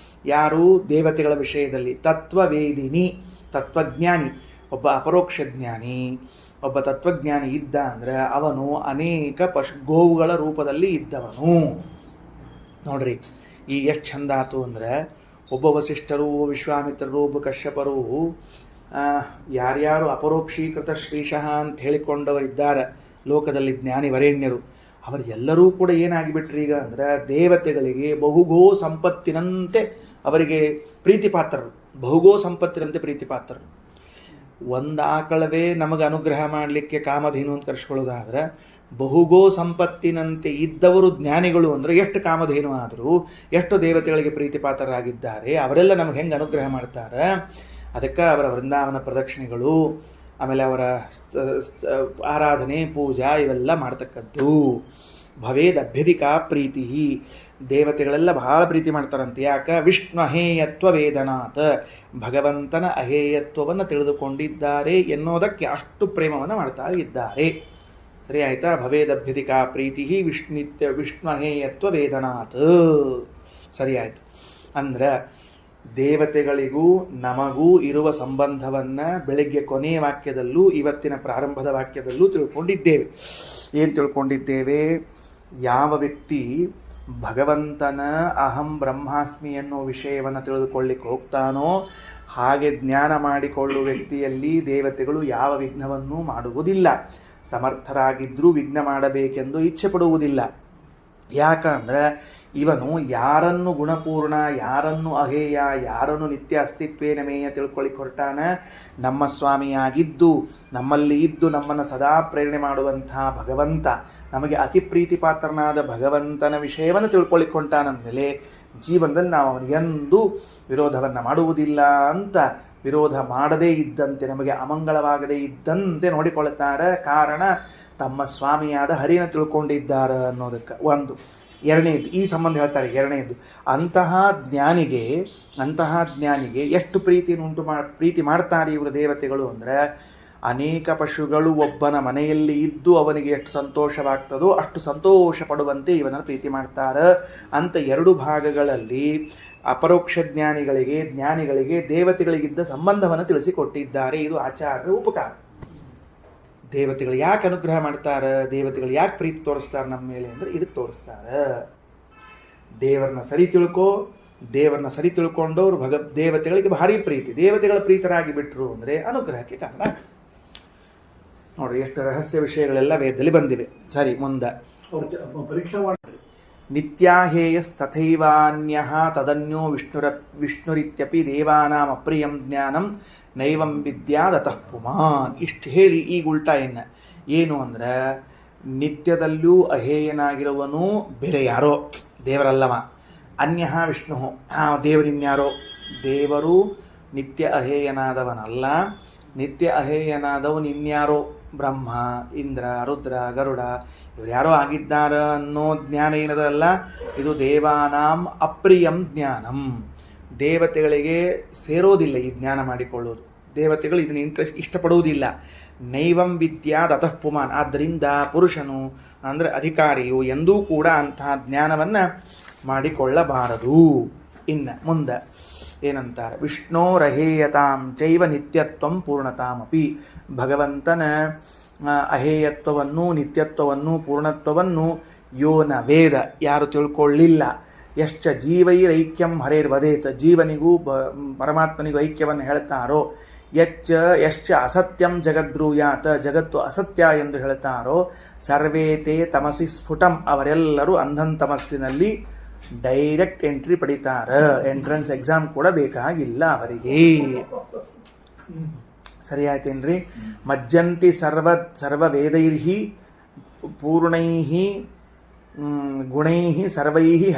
S1: ಯಾರು? ದೇವತೆಗಳ ವಿಷಯದಲ್ಲಿ. ತತ್ವವೇದಿನಿ, ತತ್ವಜ್ಞಾನಿ, ಒಬ್ಬ ಅಪರೋಕ್ಷ ಜ್ಞಾನಿ. ಒಬ್ಬ ತತ್ವಜ್ಞಾನಿ ಇದ್ದ ಅಂದರೆ ಅವನು ಅನೇಕ ಗೋವುಗಳ ರೂಪದಲ್ಲಿ ಇದ್ದವನು. ನೋಡ್ರಿ, ಈಗ ಎಷ್ಟು ಚಂದ ಆತು ಅಂದರೆ, ಒಬ್ಬ ವಸಿಷ್ಠರು, ವಿಶ್ವಾಮಿತ್ರರು, ಒಬ್ಬ ಕಶ್ಯಪರು, ಯಾರ್ಯಾರು ಅಪರೋಕ್ಷೀಕೃತ ಶ್ರೀಶಃ ಅಂತ ಹೇಳಿಕೊಂಡವರಿದ್ದಾರೆ ಲೋಕದಲ್ಲಿ ಜ್ಞಾನಿ ವರೇಣ್ಯರು, ಅವರೆಲ್ಲರೂ ಕೂಡ ಏನಾಗಿಬಿಟ್ರಿ ಈಗ ಅಂದರೆ ದೇವತೆಗಳಿಗೆ ಬಹುಗೋ ಸಂಪತ್ತಿನಂತೆ ಅವರಿಗೆ ಪ್ರೀತಿಪಾತ್ರರು, ಬಹುಗೋ ಸಂಪತ್ತಿನಂತೆ ಪ್ರೀತಿಪಾತ್ರರು. ಒಂದು ಆಕಳವೇ ನಮಗೆ ಅನುಗ್ರಹ ಮಾಡಲಿಕ್ಕೆ ಕಾಮಧೇನು ಅಂತ ಕರೆಸ್ಕೊಳ್ಳೋದಾದ್ರೆ ಬಹುಗೋ ಸಂಪತ್ತಿನಂತೆ ಇದ್ದವರು ಜ್ಞಾನಿಗಳು ಅಂದರೆ ಎಷ್ಟು ಕಾಮಧೇನು ಆದರೂ ಎಷ್ಟು ದೇವತೆಗಳಿಗೆ ಪ್ರೀತಿಪಾತ್ರರಾಗಿದ್ದಾರೆ, ಅವರೆಲ್ಲ ನಮಗೆ ಹೆಂಗೆ ಅನುಗ್ರಹ ಮಾಡ್ತಾರೆ. ಅದಕ್ಕೆ ಅವರ ವೃಂದಾವನ ಪ್ರದಕ್ಷಿಣೆಗಳು, ಆಮೇಲೆ ಅವರ ಆರಾಧನೆ ಪೂಜಾ ಇವೆಲ್ಲ ಮಾಡ್ತಕ್ಕದ್ದು. ಭವೇದ್ ಅಭ್ಯಧಿಕಾ ಪ್ರೀತಿ, ದೇವತೆಗಳೆಲ್ಲ ಬಹಳ ಪ್ರೀತಿ ಮಾಡ್ತಾರಂತೆ. ಯಾಕೆ? ವಿಷ್ಣು ಅಹೇಯತ್ವ ವೇದನಾತ್, ಭಗವಂತನ ಅಹೇಯತ್ವವನ್ನು ತಿಳಿದುಕೊಂಡಿದ್ದಾರೆ ಎನ್ನುವುದಕ್ಕೆ ಅಷ್ಟು ಪ್ರೇಮವನ್ನು ಮಾಡ್ತಾ ಇದ್ದಾರೆ. ಸರಿ ಆಯ್ತಾ? ಭವೇದಭ್ಯಧಿಕಾ ಪ್ರೀತಿ ವಿಷ್ಣು ಅಹೇಯತ್ವ ವೇದನಾತ್. ಸರಿ ಆಯಿತು. ಅಂದ್ರೆ ದೇವತೆಗಳಿಗೂ ನಮಗೂ ಇರುವ ಸಂಬಂಧವನ್ನು ಬೆಳಗ್ಗೆ ಕೊನೆಯ ವಾಕ್ಯದಲ್ಲೂ ಇವತ್ತಿನ ಪ್ರಾರಂಭದ ವಾಕ್ಯದಲ್ಲೂ ತಿಳ್ಕೊಂಡಿದ್ದೇವೆ. ಏನು ತಿಳ್ಕೊಂಡಿದ್ದೇವೆ? ಯಾವ ವ್ಯಕ್ತಿ ಭಗವಂತನ ಅಹಂ ಬ್ರಹ್ಮಾಸ್ಮಿ ಅನ್ನೋ ವಿಷಯವನ್ನು ತಿಳಿದುಕೊಳ್ಳಿಕ್ಕೆ ಹೋಗ್ತಾನೋ ಹಾಗೆ ಜ್ಞಾನ ಮಾಡಿಕೊಳ್ಳುವ ವ್ಯಕ್ತಿಯಲ್ಲಿ ದೇವತೆಗಳು ಯಾವ ವಿಘ್ನವನ್ನೂ ಮಾಡುವುದಿಲ್ಲ. ಸಮರ್ಥರಾಗಿದ್ದರೂ ವಿಘ್ನ ಮಾಡಬೇಕೆಂದು ಇಚ್ಛೆ ಪಡುವುದಿಲ್ಲ. ಯಾಕಂದರೆ ಇವನು ಯಾರನ್ನು ಗುಣಪೂರ್ಣ, ಯಾರನ್ನು ಅಹೇಯ, ಯಾರನ್ನು ನಿತ್ಯ ಅಸ್ತಿತ್ವೇನ ಮೇಯ ತಿಳ್ಕೊಳ್ಳಿಕ್ಕೆ ಹೊರಟಾನ, ನಮ್ಮ ಸ್ವಾಮಿಯಾಗಿದ್ದು ನಮ್ಮಲ್ಲಿ ಇದ್ದು ನಮ್ಮನ್ನು ಸದಾ ಪ್ರೇರಣೆ ಮಾಡುವಂಥ ಭಗವಂತ, ನಮಗೆ ಅತಿ ಪ್ರೀತಿ ಪಾತ್ರನಾದ ಭಗವಂತನ ವಿಷಯವನ್ನು ತಿಳ್ಕೊಳ್ಳಿಕ್ಕೆ ಹೊಂಟಾನಂದಮೇಲೆ ಜೀವನದಲ್ಲಿ ನಾವು ಅವನಿಗೆಂದೂ ವಿರೋಧವನ್ನು ಮಾಡುವುದಿಲ್ಲ ಅಂತ ವಿರೋಧ ಮಾಡದೇ ಇದ್ದಂತೆ, ನಮಗೆ ಅಮಂಗಳವಾಗದೇ ಇದ್ದಂತೆ ನೋಡಿಕೊಳ್ಳುತ್ತಾರೆ. ಕಾರಣ ತಮ್ಮ ಸ್ವಾಮಿಯಾದ ಹರಿನ ತಿಳ್ಕೊಂಡಿದ್ದಾರೆ ಅನ್ನೋದಕ್ಕೆ ಒಂದು. ಎರಡನೇದು ಈ ಸಂಬಂಧ ಹೇಳ್ತಾರೆ. ಎರಡನೇದು, ಅಂತಹ ಜ್ಞಾನಿಗೆ ಎಷ್ಟು ಪ್ರೀತಿ ಮಾಡ್ತಾರೆ ಇವರು ದೇವತೆಗಳು ಅಂದರೆ, ಅನೇಕ ಪಶುಗಳು ಒಬ್ಬನ ಮನೆಯಲ್ಲಿ ಇದ್ದು ಅವನಿಗೆ ಎಷ್ಟು ಸಂತೋಷವಾಗ್ತದೋ ಅಷ್ಟು ಸಂತೋಷ ಪಡುವಂತೆ ಇವನನ್ನು ಪ್ರೀತಿ ಮಾಡ್ತಾರೆ ಅಂತ ಎರಡು ಭಾಗಗಳಲ್ಲಿ ಅಪರೋಕ್ಷ ಜ್ಞಾನಿಗಳಿಗೆ ದೇವತೆಗಳಿಗಿದ್ದ ಸಂಬಂಧವನ್ನು ತಿಳಿಸಿಕೊಟ್ಟಿದ್ದಾರೆ. ಇದು ಆಚಾರ್ಯರ ಉಪಕಾರ. ದೇವತೆಗಳು ಯಾಕೆ ಅನುಗ್ರಹ ಮಾಡ್ತಾರೆ, ದೇವತೆಗಳು ಯಾಕೆ ಪ್ರೀತಿ ತೋರಿಸ್ತಾರೆ ನಮ್ಮ ಮೇಲೆ ಅಂದರೆ ಇದಕ್ಕೆ ತೋರಿಸ್ತಾರೆ. ದೇವರನ್ನ ಸರಿ ತಿಳ್ಕೊಂಡವ್ರು ದೇವತೆಗಳಿಗೆ ಭಾರಿ ಪ್ರೀತಿ, ದೇವತೆಗಳ ಪ್ರೀತರಾಗಿ ಬಿಟ್ರು ಅಂದರೆ ಅನುಗ್ರಹಕ್ಕೆ ಕಾರಣ ಆಗ್ತದೆ. ನೋಡ್ರಿ ಎಷ್ಟು ರಹಸ್ಯ ವಿಷಯಗಳೆಲ್ಲ ವೇದದಲ್ಲಿ ಬಂದಿವೆ. ಸರಿ, ಮುಂದೆ ನಿತ್ಯಾಹೇಯಸ್ತಥೈವಾನ್ಯಃ ತದನ್ಯೋ ವಿಷ್ಣುರಿತ್ಯಪಿ ದೇವಾನಾಂ ಅಪ್ರಿಯಂ ಜ್ಞಾನಂ ನೈವಂ ವಿದ್ಯಾದತಃ ಪುಮಾನ್. ಇಷ್ಟು ಹೇಳಿ ಈಗ ಉಲ್ಟಾ ಏನು ಅಂದರೆ, ನಿತ್ಯದಲ್ಲೂ ಅಹೇಯನಾಗಿರುವನು ಬೇರೆ ಯಾರೋ, ದೇವರಲ್ಲವ. ಅನ್ಯಃ ವಿಷ್ಣು, ದೇವರಿನ್ಯಾರೋ. ದೇವರು ನಿತ್ಯ ಅಹೇಯನಾದವನಲ್ಲ, ನಿತ್ಯ ಅಹೇಯನಾದವನು ಇನ್ಯಾರೋ, ಬ್ರಹ್ಮ, ಇಂದ್ರ, ರುದ್ರ, ಗರುಡ ಇವರು ಯಾರೋ ಆಗಿದ್ದಾರ ಅನ್ನೋ ಜ್ಞಾನ ಏನದಲ್ಲ, ಇದು ದೇವಾನಾಂ ಅಪ್ರಿಯಂ ಜ್ಞಾನಂ. ದೇವತೆಗಳಿಗೆ ಸೇರೋದಿಲ್ಲ ಈ ಜ್ಞಾನ ಮಾಡಿಕೊಳ್ಳೋದು, ದೇವತೆಗಳು ಇದನ್ನು ಇಷ್ಟಪಡುವುದಿಲ್ಲ. ನೈವಂ ವಿದ್ಯಾದ್ ಅತಃ ಪುಮಾನ್, ಆದ್ದರಿಂದ ಪುರುಷನು ಅಂದರೆ ಅಧಿಕಾರಿಯು ಎಂದೂ ಕೂಡ ಅಂತಹ ಜ್ಞಾನವನ್ನು ಮಾಡಿಕೊಳ್ಳಬಾರದು. ಇನ್ನು ಮುಂದೆ ಏನಂತಾರೆ, ವಿಷ್ಣೋರಹೇಯತಾಂ ಚೈವ ನಿತ್ಯತ್ವಂ ಪೂರ್ಣತಾಮಪಿ. ಭಗವಂತನ ಅಹೇಯತ್ವವನ್ನು, ನಿತ್ಯತ್ವವನ್ನು, ಪೂರ್ಣತ್ವವನ್ನು ಯೋನ ವೇದ, ಯಾರು ತಿಳ್ಕೊಳ್ಳಿಲ್ಲ. ಯಶ್ಚ ಜೀವೈರೈಕ್ಯಂ ಹರೇರ್ವದೇತ್, ಜೀವನಿಗೂ ಪರಮಾತ್ಮನಿಗೂ ಐಕ್ಯವನ್ನು ಹೇಳ್ತಾರೋ. ಯಶ್ಚ ಅಸತ್ಯಂ ಜಗದ್ಬ್ರೂಯಾತ್, ಜಗತ್ತು ಅಸತ್ಯ ಎಂದು ಹೇಳ್ತಾರೋ. ಸರ್ವೇತೆ ತಮಸಿ ಸ್ಫುಟಂ, ಅವರೆಲ್ಲರೂ ಅಂಧನ್ ತಮಸ್ಸಿನಲ್ಲಿ ಡೈರೆಕ್ಟ್ ಎಂಟ್ರಿ ಪಡಿತಾರೆ. ಎಂಟ್ರೆನ್ಸ್ ಎಕ್ಸಾಮ್ ಕೂಡ ಬೇಕಾಗಿಲ್ಲ ಅವರಿಗೆ. ಸರಿ ಆಯ್ತೇನ್ರಿ? ಮಜ್ಜಂತಿ ಸರ್ವ ವೇದೈರ್ಹಿ ಪೂರ್ಣೈಹಿ ಗುಣೈಹಿ ಸರ್ವೈಹಿ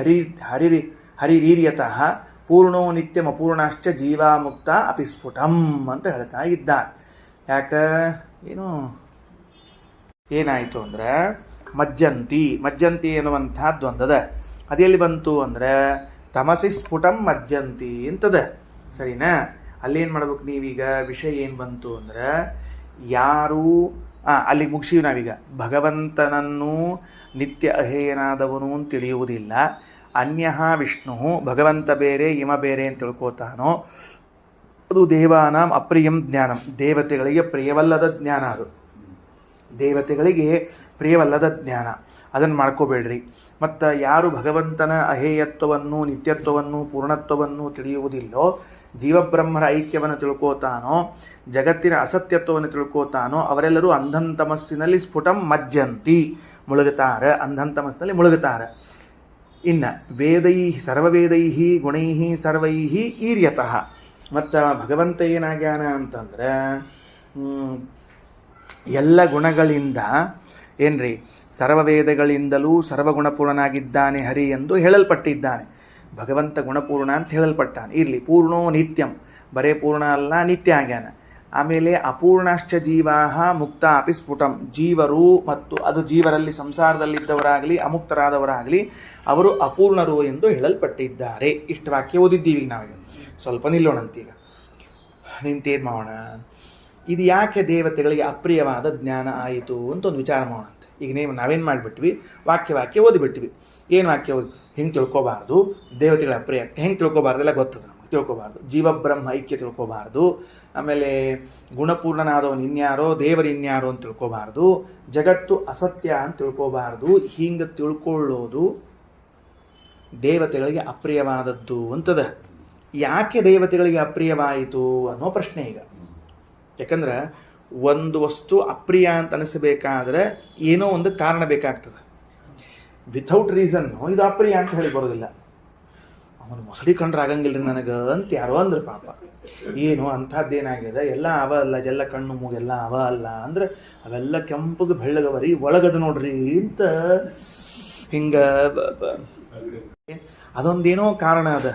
S1: ಹರಿರೀರ್ಯತಃ ಪೂರ್ಣೋ ನಿತ್ಯಂ ಅಪೂರ್ಣಾಶ್ಚ ಜೀವಾಮುಕ್ತ ಅಪಿಸ್ಫುಟಂ ಅಂತ ಹೇಳ್ತಾ ಇದ್ದಾರೆ. ಏನಾಯಿತು ಅಂದರೆ, ಮಜ್ಜಂತಿ ಎನ್ನುವಂಥದ್ದು ಒಂದದ. ಅದೆಲ್ಲಿ ಬಂತು ಅಂದರೆ ತಮಸಿ ಸ್ಫುಟಂ ಮಜ್ಜಂತಿ ಅಂತದ. ಸರಿನಾ? ಅಲ್ಲೇನು ಮಾಡ್ಬೇಕು ನೀವೀಗ? ವಿಷಯ ಏನು ಬಂತು ಅಂದರೆ, ಯಾರು ಅಲ್ಲಿಗೆ ಮುಗಿಸಿವಿ ನಾವೀಗ. ಭಗವಂತನನ್ನು ನಿತ್ಯ ಅಹೇಯನಾದವನು ಅಂತ ತಿಳಿಯುವುದಿಲ್ಲ. ಅನ್ಯಃ ವಿಷ್ಣು, ಭಗವಂತ ಬೇರೆ ಇಮ ಬೇರೆ ಅಂತ ತಿಳ್ಕೋತಾನೋ, ಅದು ದೇವಾನಾಂ ಅಪ್ರಿಯಂ ಜ್ಞಾನಂ, ದೇವತೆಗಳಿಗೆ ಪ್ರಿಯವಲ್ಲದ ಜ್ಞಾನ. ಅದು ದೇವತೆಗಳಿಗೆ ಪ್ರಿಯವಲ್ಲದ ಜ್ಞಾನ. ಅದನ್ನು ಮಾಡ್ಕೋಬೇಡ್ರಿ. ಮತ್ತು ಯಾರು ಭಗವಂತನ ಅಹೇಯತ್ವವನ್ನು, ನಿತ್ಯತ್ವವನ್ನು, ಪೂರ್ಣತ್ವವನ್ನು ತಿಳಿಯುವುದಿಲ್ಲೋ, ಜೀವಬ್ರಹ್ಮರ ಐಕ್ಯವನ್ನು ತಿಳ್ಕೋತಾನೋ, ಜಗತ್ತಿನ ಅಸತ್ಯತ್ವವನ್ನು ತಿಳ್ಕೋತಾನೋ ಅವರೆಲ್ಲರೂ ಅಂಧಂತಮಸ್ಸಿನಲ್ಲಿ ಸ್ಫುಟಂ ಮಜ್ಜಂತಿ, ಮುಳುಗುತ್ತಾರೆ, ಅಂಧಂತಮಸ್ಸಿನಲ್ಲಿ ಮುಳುಗುತ್ತಾರೆ. ಇನ್ನು ವೇದೈ ಸರ್ವವೇದೈ ಗುಣೈ ಸರ್ವೈ ಈರ್ಯತಃ. ಮತ್ತು ಭಗವಂತ ಏನಾಗ್ಯಾನ ಅಂತಂದ್ರೆ ಎಲ್ಲ ಗುಣಗಳಿಂದ ಏನ್ರಿ ಸರ್ವವೇದಗಳಿಂದಲೂ ಸರ್ವಗುಣಪೂರ್ಣನಾಗಿದ್ದಾನೆ ಹರಿ ಎಂದು ಹೇಳಲ್ಪಟ್ಟಿದ್ದಾನೆ. ಭಗವಂತ ಗುಣಪೂರ್ಣ ಅಂತ ಹೇಳಲ್ಪಟ್ಟಾನೆ. ಇರಲಿ, ಪೂರ್ಣೋ ನಿತ್ಯಂ, ಬರೇ ಪೂರ್ಣ ಅಲ್ಲ, ನಿತ್ಯ ಆಗ್ಯಾನ. ಆಮೇಲೆ ಅಪೂರ್ಣಶ್ಚ ಜೀವಾ ಮುಕ್ತ ಅಪಿ ಸ್ಫುಟಂ, ಜೀವರು ಮತ್ತು ಅದು ಜೀವರಲ್ಲಿ ಸಂಸಾರದಲ್ಲಿದ್ದವರಾಗಲಿ ಅಮುಕ್ತರಾದವರಾಗಲಿ ಅವರು ಅಪೂರ್ಣರು ಎಂದು ಹೇಳಲ್ಪಟ್ಟಿದ್ದಾರೆ. ಇಷ್ಟು ವಾಕ್ಯ ಓದಿದ್ದೀವಿ ನಾವೀಗ. ಸ್ವಲ್ಪ ನಿಲ್ಲೋಣಂತೀಗ, ನಿಂತೇನು ಮಾಡೋಣ, ಇದು ಯಾಕೆ ದೇವತೆಗಳಿಗೆ ಅಪ್ರಿಯವಾದ ಜ್ಞಾನ ಆಯಿತು ಅಂತ ಒಂದು ವಿಚಾರ ಮಾಡೋಣ ಅಂತ. ಈಗ ನಾವೇನು ಮಾಡಿಬಿಟ್ವಿ, ವಾಕ್ಯ ಓದಿಬಿಟ್ವಿ. ಏನು ವಾಕ್ಯ ಓದಿ? ಹಿಂಗೆ ತಿಳ್ಕೊಬಾರ್ದು, ದೇವತೆಗಳ ಅಪ್ರಿಯ ಹೆಂಗೆ ತಿಳ್ಕೊಬಾರ್ದೆಲ್ಲ ಗೊತ್ತದ ನಮಗೆ, ತಿಳ್ಕೊಬಾರ್ದು. ಜೀವಬ್ರಹ್ಮ ಐಕ್ಯ ತಿಳ್ಕೊಬಾರ್ದು. ಆಮೇಲೆ ಗುಣಪೂರ್ಣನಾದವನು ಇನ್ಯಾರೋ, ದೇವರು ಇನ್ಯಾರೋ ಅಂತ ತಿಳ್ಕೊಬಾರ್ದು. ಜಗತ್ತು ಅಸತ್ಯ ಅಂತ ತಿಳ್ಕೊಬಾರ್ದು. ಹಿಂಗೆ ತಿಳ್ಕೊಳ್ಳೋದು ದೇವತೆಗಳಿಗೆ ಅಪ್ರಿಯವಾದದ್ದು ಅಂತದ. ಯಾಕೆ ದೇವತೆಗಳಿಗೆ ಅಪ್ರಿಯವಾಯಿತು ಅನ್ನೋ ಪ್ರಶ್ನೆ ಈಗ. ಯಾಕಂದ್ರೆ ಒಂದು ವಸ್ತು ಅಪ್ರಿಯ ಅಂತ ಅನಿಸಬೇಕಾದ್ರೆ ಏನೋ ಒಂದು ಕಾರಣ ಬೇಕಾಗ್ತದೆ. ವಿಥೌಟ್ ರೀಸನ್ನು ಇದು ಅಪ್ರಿಯ ಅಂತ ಹೇಳಿ ಬರೋದಿಲ್ಲ. ಅವನು ಮೊಸಳಿ ಕಂಡ್ರೆ ಆಗಂಗಿಲ್ಲ ರೀ ನನಗೆ ಅಂತ ಯಾರೋ ಅಂದ್ರೆ ಪಾಪ, ಏನು ಅಂಥದ್ದೇನಾಗಿದೆ, ಎಲ್ಲ ಅವ ಅಲ್ಲ, ಎಲ್ಲ ಕಣ್ಣು ಮೂಗೆಲ್ಲ ಅವ ಅಲ್ಲ ಅಂದ್ರೆ ಅವೆಲ್ಲ ಕೆಂಪಗೆ ಬೆಳ್ಳಗವರಿ ಒಳಗದ ನೋಡ್ರಿ ಅಂತ ಹಿಂಗೆ ಅದೊಂದೇನೋ ಕಾರಣ ಅದ.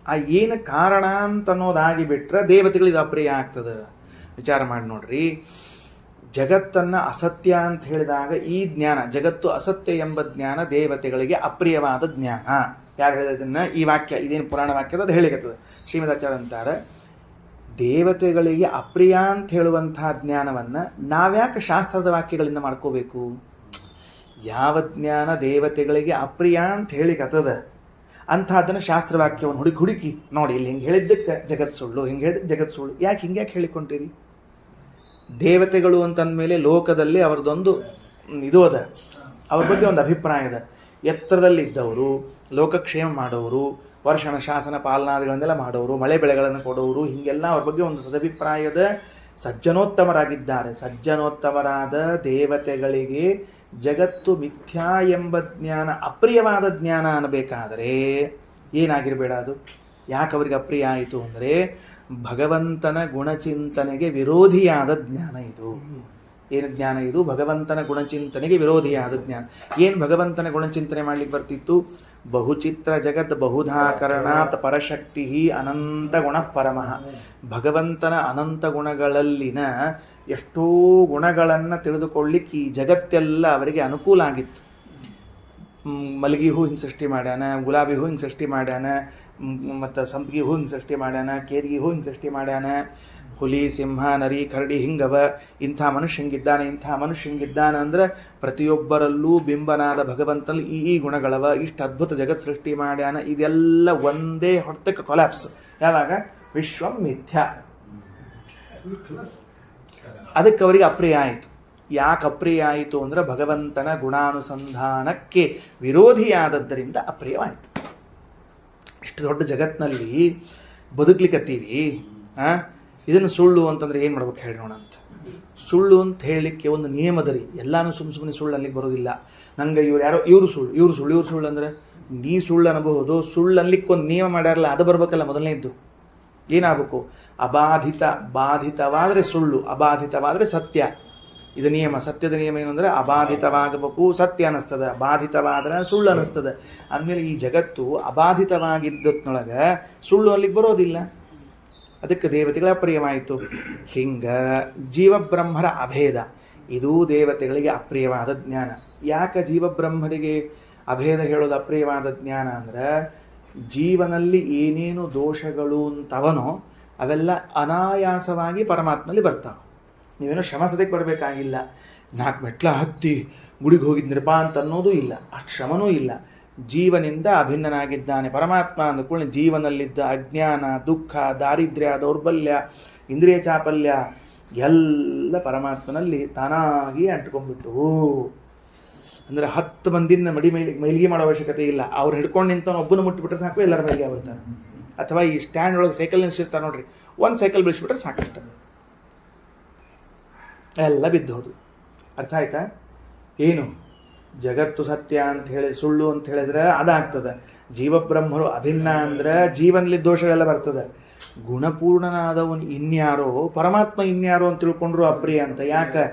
S1: ಆ ಏನು ಕಾರಣ ಅಂತ ಅನ್ನೋದಾಗಿ ಬಿಟ್ರೆ ದೇವತೆಗಳಿಗೆ ಅಪ್ರಿಯ ಆಗ್ತದೆ. ವಿಚಾರ ಮಾಡಿ ನೋಡ್ರಿ, ಜಗತ್ತನ್ನು ಅಸತ್ಯ ಅಂತ ಹೇಳಿದಾಗ ಈ ಜ್ಞಾನ, ಜಗತ್ತು ಅಸತ್ಯ ಎಂಬ ಜ್ಞಾನ ದೇವತೆಗಳಿಗೆ ಅಪ್ರಿಯವಾದ ಜ್ಞಾನ. ಯಾರು ಹೇಳಿದನ್ನ? ಈ ವಾಕ್ಯ, ಇದೇನು ಪುರಾಣ ವಾಕ್ಯದ ಅದು ಹೇಳಿಕತ್ತದ. ಶ್ರೀಮದಾಚಾರ್ಯ ಅಂತಾರೆ, ದೇವತೆಗಳಿಗೆ ಅಪ್ರಿಯ ಅಂತ ಹೇಳುವಂತಹ ಜ್ಞಾನವನ್ನು ನಾವ್ಯಾಕೆ ಶಾಸ್ತ್ರದ ವಾಕ್ಯಗಳಿಂದ ಮಾಡ್ಕೋಬೇಕು? ಯಾವ ಜ್ಞಾನ ದೇವತೆಗಳಿಗೆ ಅಪ್ರಿಯ ಅಂತ ಹೇಳಿಕತ್ತದ ಅಂಥದ್ದನ್ನು ಶಾಸ್ತ್ರವಾಕ್ಯವನ್ನು ಹುಡುಕಿ ನೋಡಿ, ಇಲ್ಲಿ ಹಿಂಗೆ ಹೇಳಿದ್ದಕ್ಕೆ ಜಗತ್ ಸುಳ್ಳು, ಹಿಂಗೆ ಹೇಳಿದ್ದಕ್ಕೆ ಜಗತ್ ಸುಳ್ಳು, ಹಿಂಗ್ಯಾಕೆ ಹೇಳಿಕೊಂಡಿರಿ? ದೇವತೆಗಳು ಅಂತಂದಮೇಲೆ ಲೋಕದಲ್ಲಿ ಅವ್ರದ್ದೊಂದು ಇದು ಅದ, ಅವ್ರ ಬಗ್ಗೆ ಒಂದು ಅಭಿಪ್ರಾಯ ಇದೆ. ಎತ್ತರದಲ್ಲಿದ್ದವರು, ಲೋಕಕ್ಷೇಮ ಮಾಡೋರು, ವರ್ಷಣ ಶಾಸನ ಪಾಲನಾದಿಗಳನ್ನೆಲ್ಲ ಮಾಡೋರು, ಮಳೆ ಬೆಳೆಗಳನ್ನು ಕೊಡೋರು, ಹೀಗೆಲ್ಲ ಅವ್ರ ಬಗ್ಗೆ ಒಂದು ಸದಭಿಪ್ರಾಯದ ಸಜ್ಜನೋತ್ತಮರಾಗಿದ್ದಾರೆ. ಸಜ್ಜನೋತ್ತಮರಾದ ದೇವತೆಗಳಿಗೆ ಜಗತ್ತು ಮಿಥ್ಯಾ ಎಂಬ ಜ್ಞಾನ ಅಪ್ರಿಯವಾದ ಜ್ಞಾನ ಅನ್ನಬೇಕಾದರೆ ಏನಾಗಿರಬೇಡ ಅದು. ಯಾಕೆ ಅವರಿಗೆ ಅಪ್ರಿಯ ಆಯಿತು ಅಂದರೆ ಭಗವಂತನ ಗುಣಚಿಂತನೆಗೆ ವಿರೋಧಿಯಾದ ಜ್ಞಾನ ಇದು. ಏನು ಜ್ಞಾನ ಇದು? ಭಗವಂತನ ಗುಣಚಿಂತನೆಗೆ ವಿರೋಧಿಯಾದ ಜ್ಞಾನ. ಏನು ಭಗವಂತನ ಗುಣಚಿಂತನೆ ಮಾಡ್ಲಿಕ್ಕೆ ಬರ್ತಿತ್ತು? ಬಹುಚಿತ್ರ ಜಗತ್ ಬಹುಧಾಕರಣಾತ್ ಪರಶಕ್ತಿ ಅನಂತ ಗುಣ ಪರಮಃ. ಭಗವಂತನ ಅನಂತ ಗುಣಗಳಲ್ಲಿನ ಎಷ್ಟೋ ಗುಣಗಳನ್ನು ತಿಳಿದುಕೊಳ್ಳಿಕ್ಕೆ ಈ ಜಗತ್ತೆಲ್ಲ ಅವರಿಗೆ ಅನುಕೂಲ ಆಗಿತ್ತು. ಮಲಗಿ ಹೂ ಹಿಂಗೆ ಸೃಷ್ಟಿ ಮಾಡ್ಯಾನ, ಗುಲಾಬಿ ಹೂ ಹಿಂಗೆ ಸೃಷ್ಟಿ ಮಾಡ್ಯಾನ, ಮತ್ತು ಸಂಪಿಗೆ ಹೂ ಹಿಂಗೆ ಸೃಷ್ಟಿ ಮಾಡ್ಯಾನ, ಕೇದಿಗೆ ಹೂ ಹಿಂಗೆ ಸೃಷ್ಟಿ ಮಾಡ್ಯಾನ, ಹುಲಿ ಸಿಂಹ ನರಿ ಕರಡಿ ಹಿಂಗವ, ಇಂಥ ಮನುಷ್ಯ ಹಿಂಗಿದ್ದಾನೆ, ಇಂಥ ಮನುಷ್ಯ ಹಿಂಗಿದ್ದಾನೆ ಅಂದರೆ ಪ್ರತಿಯೊಬ್ಬರಲ್ಲೂ ಬಿಂಬನಾದ ಭಗವಂತನಲ್ಲಿ ಈ ಗುಣಗಳವ, ಇಷ್ಟು ಅದ್ಭುತ ಜಗತ್ ಸೃಷ್ಟಿ ಮಾಡ್ಯಾನ. ಇದೆಲ್ಲ ಒಂದೇ ಹೊತ್ತಕ್ಕೆ ಕೊಲ್ಯಾಪ್ಸ್. ಯಾವಾಗ? ವಿಶ್ವಂ ಮಿಥ್ಯಾ. ಅದಕ್ಕೆ ಅವರಿಗೆ ಅಪ್ರಿಯ ಆಯಿತು. ಯಾಕೆ ಅಪ್ರಿಯ ಆಯಿತು ಅಂದರೆ ಭಗವಂತನ ಗುಣಾನುಸಂಧಾನಕ್ಕೆ ವಿರೋಧಿಯಾದದ್ದರಿಂದ ಅಪ್ರಿಯವಾಯಿತು. ಇಷ್ಟು ದೊಡ್ಡ ಜಗತ್ತಿನಲ್ಲಿ ಬದುಕಲಿಕ್ಕತ್ತೀವಿ, ಇದನ್ನು ಸುಳ್ಳು ಅಂತಂದರೆ ಏನು ಮಾಡ್ಬೇಕು ಹೇಳಿ ನೋಡ ಅಂತ. ಸುಳ್ಳು ಅಂತ ಹೇಳಲಿಕ್ಕೆ ಒಂದು ನಿಯಮದ ರೀ. ಎಲ್ಲಾನು ಸುಮ್ಮನೆ ಸುಳ್ಳು ಅಲ್ಲಿಗೆ ಬರೋದಿಲ್ಲ. ನಂಗೆ ಇವರು ಸುಳ್ಳು ಅಂದರೆ ನೀ ಸುಳ್ಳು ಅನ್ನಬಹುದು. ಸುಳ್ಳು ಅನ್ಲಿಕ್ಕೆ ಒಂದು ನಿಯಮ ಮಾಡ್ಯಾರಲ್ಲ, ಅದು ಬರ್ಬೇಕಲ್ಲ ಮೊದಲನೇದ್ದು. ಏನಾಗಬೇಕು? ಬಾಧಿತವಾದರೆ ಸುಳ್ಳು, ಅಬಾಧಿತವಾದರೆ ಸತ್ಯ. ಇದು ನಿಯಮ. ಸತ್ಯದ ನಿಯಮ ಏನು ಅಂದರೆ ಅಬಾಧಿತವಾಗಬೇಕು, ಸತ್ಯ ಅನ್ನಿಸ್ತದೆ. ಬಾಧಿತವಾದರೆ ಸುಳ್ಳು ಅನ್ನಿಸ್ತದೆ. ಅಂದಮೇಲೆ ಈ ಜಗತ್ತು ಅಬಾಧಿತವಾಗಿದ್ದೊಳಗೆ ಸುಳ್ಳು ಅಲ್ಲಿಗೆ ಬರೋದಿಲ್ಲ. ಅದಕ್ಕೆ ದೇವತೆಗಳ ಅಪ್ರಿಯವಾಯಿತು. ಹಿಂಗೆ ಜೀವಬ್ರಹ್ಮರ ಅಭೇದ ಇದೂ ದೇವತೆಗಳಿಗೆ ಅಪ್ರಿಯವಾದ ಜ್ಞಾನ. ಯಾಕೆ ಜೀವಬ್ರಹ್ಮರಿಗೆ ಅಭೇದ ಹೇಳೋದು ಅಪ್ರಿಯವಾದ ಜ್ಞಾನ ಅಂದರೆ ಜೀವನಲ್ಲಿ ಏನೇನು ದೋಷಗಳು ಅಂತವನೋ ಅವೆಲ್ಲ ಅನಾಯಾಸವಾಗಿ ಪರಮಾತ್ಮಲ್ಲಿ ಬರ್ತಾವೆ. ನೀವೇನೋ ಶ್ರಮ ಸದಕ್ಕೆ ಬರಬೇಕಾಗಿಲ್ಲ. 4 ಮೆಟ್ಲ ಹತ್ತಿ ಗುಡಿಗೆ ಹೋಗಿದ್ನಿರಪ್ಪ ಅಂತ ಅನ್ನೋದು ಇಲ್ಲ, ಅಷ್ಟು ಶ್ರಮನೂ ಇಲ್ಲ. ಜೀವನಿಂದ ಅಭಿನ್ನನಾಗಿದ್ದಾನೆ ಪರಮಾತ್ಮ ಅಂದ್ಕೊಳ್ಳಿ. ಜೀವನಲ್ಲಿದ್ದ ಅಜ್ಞಾನ, ದುಃಖ, ದಾರಿದ್ರ್ಯ, ದೌರ್ಬಲ್ಯ, ಇಂದ್ರಿಯ ಚಾಪಲ್ಯ ಎಲ್ಲ ಪರಮಾತ್ಮನಲ್ಲಿ ತಾನಾಗಿ ಅಂಟ್ಕೊಂಡ್ಬಿಟ್ಟು ಅಂದರೆ 10 ಮಂದಿನ ಮೈಲಿಗೆ ಮಾಡೋ ಅವಶ್ಯಕತೆ ಇಲ್ಲ. ಅವ್ರು ಹಿಡ್ಕೊಂಡು ನಿಂತವನು ಒಬ್ಬನ ಮುಟ್ಟಿಬಿಟ್ರೆ ಸಾಕು, ಎಲ್ಲರ ಮೈಲಿಗೆ ಬರ್ತಾರೆ. ಅಥವಾ ಈ ಸ್ಟ್ಯಾಂಡ್ ಒಳಗೆ ಸೈಕಲ್ ನಿಲ್ಸಿರ್ತಾರೆ ನೋಡ್ರಿ, ಒಂದು ಸೈಕಲ್ ಬಿಡಿಸ್ಬಿಟ್ರೆ ಸಾಕಷ್ಟು ಎಲ್ಲ ಬಿದ್ದೋದು. ಅರ್ಥ ಆಯ್ತಾ? ಏನು ಜಗತ್ತು ಸತ್ಯ ಅಂತ ಹೇಳಿ ಸುಳ್ಳು ಅಂತ ಹೇಳಿದ್ರೆ ಅದಾಗ್ತದೆ. ಜೀವಬ್ರಹ್ಮರು ಅಭಿನ್ನ ಅಂದ್ರೆ ಜೀವನದಲ್ಲಿ ದೋಷವೆಲ್ಲ ಬರ್ತದೆ. ಗುಣಪೂರ್ಣನಾದವನು ಇನ್ಯಾರೋ, ಪರಮಾತ್ಮ ಇನ್ಯಾರೋ ಅಂತ ತಿಳ್ಕೊಂಡ್ರು ಅಪ್ರಿಯ ಅಂತ. ಯಾಕೆ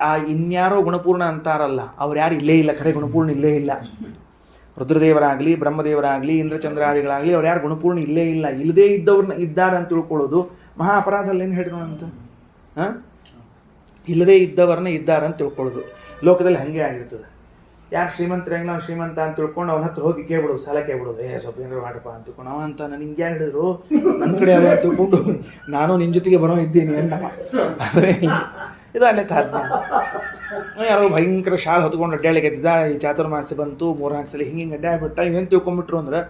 S1: ಆ ಇನ್ಯಾರೋ ಗುಣಪೂರ್ಣ ಅಂತಾರಲ್ಲ, ಅವ್ರು ಯಾರು ಇಲ್ಲೇ ಇಲ್ಲ, ಖರೆ ಗುಣಪೂರ್ಣ ಇಲ್ಲೇ ಇಲ್ಲ. ರುದ್ರದೇವರಾಗಲಿ, ಬ್ರಹ್ಮದೇವರಾಗಲಿ, ಇಂದ್ರಚಂದ್ರಾದಿಗಳಾಗಲಿ ಅವ್ರು ಯಾರು ಗುಣಪೂರ್ಣ ಇಲ್ಲೇ ಇಲ್ಲ. ಇಲ್ಲದೇ ಇದ್ದವ್ರನ್ನ ಇದ್ದಾರೆ ಅಂತ ತಿಳ್ಕೊಳ್ಳೋದು ಮಹಾ ಅಪರಾಧ ಅಲ್ಲೇನು ಹೇಳಿದ್ರು ಅಂತ. ಇಲ್ಲದೇ ಇದ್ದವರನ್ನ ಇದ್ದಾರೆ ಅಂತ ತಿಳ್ಕೊಳ್ಳೋದು ಲೋಕದಲ್ಲಿ ಹಾಗೆ ಆಗಿರ್ತದೆ. ಯಾರು ಶ್ರೀಮಂತರಂಗೆ ನಾವು ಶ್ರೀಮಂತ ಅಂತ ತಿಳ್ಕೊಂಡು ಅವನ ಹತ್ರ ಹೋಗಿ ಕೇಳ್ಬಿಡೋದು, ಸಾಲ ಕೇಳ್ಬಿಡೋದು, ಸ್ವಲ್ಪ ಏನಾರು ಮಾಡಪ್ಪ ಅಂತ ತಿಳ್ಕೊಂಡು. ಅವ ಅಂತ ನಾನು ಹಿಂಗೆ ಹೇಳಿದ್ರು ನನ್ನ ಕಡೆ ಅವ ತಿಳ್ಕೊಂಡು ನಾನು ನಿನ್ನ ಜೊತೆಗೆ ಬರೋ ಇದ್ದೀನಿ ಅಂತ. ಆದರೆ ಇದು ಅಲ್ಲೇ ತಾದ್ನ ಯಾರೋ ಭಯಂಕರ ಶಾಲೆ ಹೊತ್ಕೊಂಡು ಅಡ್ಡಾಳಿಕತ್ತಿದ್ದ. ಈ ಚಾತುರ್ಮಾಸ್ಯ ಬಂತು 3-4 ಸಲ ಹಿಂಗೆ ಅಡ್ಡಾಡ್ಬಿಟ್ಟ. ಏನು ತಿಳ್ಕೊಂಬಿಟ್ರು ಅಂದ್ರೆ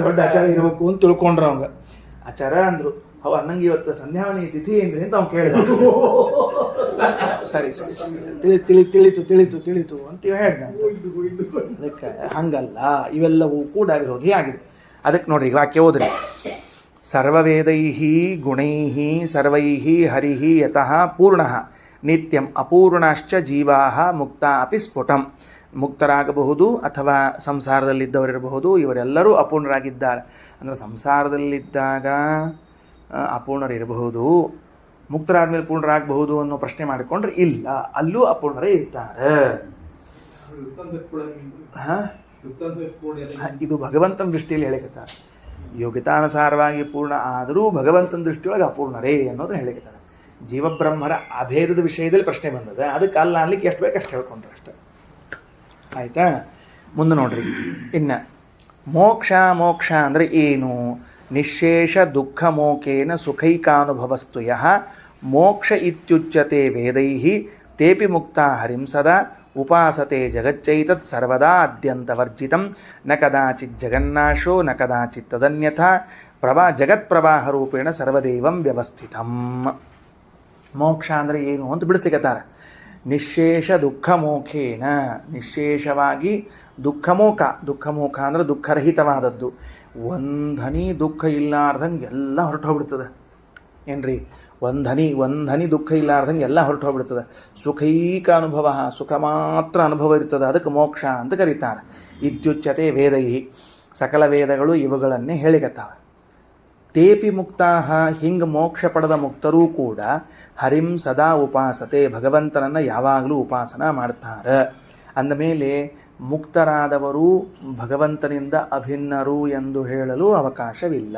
S1: ದೊಡ್ಡ ಆಚಾರ ಇರಬೇಕು ಅಂತ ತಿಳ್ಕೊಂಡ್ರು ಅವಂಗ. ಆಚಾರ ಅಂದರು. ಅವ ಅನ್ನಂಗೆ ಇವತ್ತು ಸಂಧ್ಯಾವನಿ ತಿಥಿ ಏನ್ರಿ ಅಂತ ಅವ್ನು ಕೇಳಿದ. ಸರಿ ತಿಳಿತು ಅಂತ ಹೇಳಿದ. ಅದಕ್ಕೆ ಹಂಗಲ್ಲ, ಇವೆಲ್ಲವೂ ಕೂಡ ವಿರೋಧಿ ಆಗಿದೆ. ಅದಕ್ಕೆ ನೋಡ್ರಿ ಈಗ ವಾಕ್ಯ ಓದ್ರಿ. ಸರ್ವವೇದೈ ಗುಣೈ ಸರ್ವೈ ಹರಿ ಯತಃ ಪೂರ್ಣ ನಿತ್ಯಂ ಅಪೂರ್ಣಶ್ಚ ಜೀವಾ ಮುಕ್ತ ಅಪಿ ಸ್ಫುಟಂ. ಮುಕ್ತರಾಗಬಹುದು ಅಥವಾ ಸಂಸಾರದಲ್ಲಿದ್ದವರಿರಬಹುದು, ಇವರೆಲ್ಲರೂ ಅಪೂರ್ಣರಾಗಿದ್ದಾರೆ. ಅಂದರೆ ಸಂಸಾರದಲ್ಲಿದ್ದಾಗ ಅಪೂರ್ಣರಿರಬಹುದು, ಮುಕ್ತರಾದ್ಮೇಲೆ ಪೂರ್ಣರಾಗಬಹುದು ಅನ್ನೋ ಪ್ರಶ್ನೆ ಮಾಡಿಕೊಂಡ್ರೆ ಇಲ್ಲ, ಅಲ್ಲೂ ಅಪೂರ್ಣರೇ ಇರ್ತಾರೆ. ಇದು ಭಗವಂತನ ದೃಷ್ಟಿಯಲ್ಲಿ ಹೇಳಿಕತ್ತಾರೆ. ಯೋಗ್ಯತಾನುಸಾರವಾಗಿ ಪೂರ್ಣ ಆದರೂ ಭಗವಂತನ ದೃಷ್ಟಿಯೊಳಗೆ ಅಪೂರ್ಣರೇ ಅನ್ನೋದನ್ನ ಹೇಳಿಕತ್ತಾರೆ. ಜೀವಬ್ರಹ್ಮರ ಅಭೇದದ ವಿಷಯದಲ್ಲಿ ಪ್ರಶ್ನೆ ಬಂದದ, ಅದಕ್ಕೆ ಅಲ್ಲ ಅನ್ಲಿಕ್ಕೆ ಎಷ್ಟು ಬೇಕು ಅಷ್ಟು ಹೇಳ್ಕೊಂಡ್ರೆ ಅಷ್ಟೆ. ಆಯಿತಾ? ಮುಂದೆ ನೋಡ್ರಿ. ಇನ್ನು ಮೋಕ್ಷ ಅಂದರೆ ಏನು? ನಿಶೇಷ ದುಃಖ ಮೋಕೇನ ಸುಖೈಕಾನುಭವಸ್ತು ಯಃ ಮೋಕ್ಷ ಇತ್ಯುಚ್ಯತೆ ವೇದೈ ತೇಪಿ ಮುಕ್ತ ಹರಿಂ ಸದಾ ಉಪಾಸತೆ ಜಗಚ್ಚೈತತ್ ಸರ್ವದಾ ಅದ್ಯಂತವರ್ಜಿತಂ ನ ಕದಾಚಿತ್ ಜಗನ್ನಾಶೋ ನ ಕದಾಚಿತ್ ತದನ್ಯಥಾ ಜಗತ್ಪ್ರವಾಹರೂಪೇಣ ಸರ್ವದೇವಂ ವ್ಯವಸ್ಥಿತಂ. ಮೋಕ್ಷ ಅಂದರೆ ಏನು ಅಂತ ಬಿಡಿಸ್ಲಿಕ್ಕತ್ತಾರೆ. ನಿಶೇಷ ದುಃಖ ಮೋಖೇನ, ನಿಶೇಷವಾಗಿ ದುಃಖಮೋಖ ಅಂದರೆ ದುಃಖರಹಿತವಾದದ್ದು. ಒಂಧನಿ ದುಃಖ ಇಲ್ಲಾರ್ದಂಗೆ ಎಲ್ಲ ಹೊರಟು ಹೋಗ್ಬಿಡ್ತದೆ. ಏನ್ರಿ? ಒಂಧನಿ ದುಃಖ ಇಲ್ಲಾರ್ದಂಗೆ ಎಲ್ಲ ಹೊರಟು ಹೋಗ್ಬಿಡ್ತದೆ. ಸುಖೈಕ ಅನುಭವ, ಸುಖ ಮಾತ್ರ ಅನುಭವ ಇರ್ತದೆ. ಅದಕ್ಕೆ ಮೋಕ್ಷ ಅಂತ ಕರೀತಾರೆ. ಇತ್ಯುಚ್ಯತೆ ವೇದೈ, ಸಕಲ ವೇದಗಳು ಇವುಗಳನ್ನೇ ಹೇಳಿಕತ್ತಾವೆ. ತೇಪಿ ಮುಕ್ತಾಹ, ಹಿಂಗೆ ಮೋಕ್ಷ ಪಡೆದ ಮುಕ್ತರೂ ಕೂಡ ಹರಿಂ ಸದಾ ಉಪಾಸತೆ, ಭಗವಂತನನ್ನು ಯಾವಾಗಲೂ ಉಪಾಸನ ಮಾಡ್ತಾರೆ. ಅಂದಮೇಲೆ ಮುಕ್ತರಾದವರು ಭಗವಂತನಿಂದ ಅಭಿನ್ನರು ಎಂದು ಹೇಳಲು ಅವಕಾಶವಿಲ್ಲ.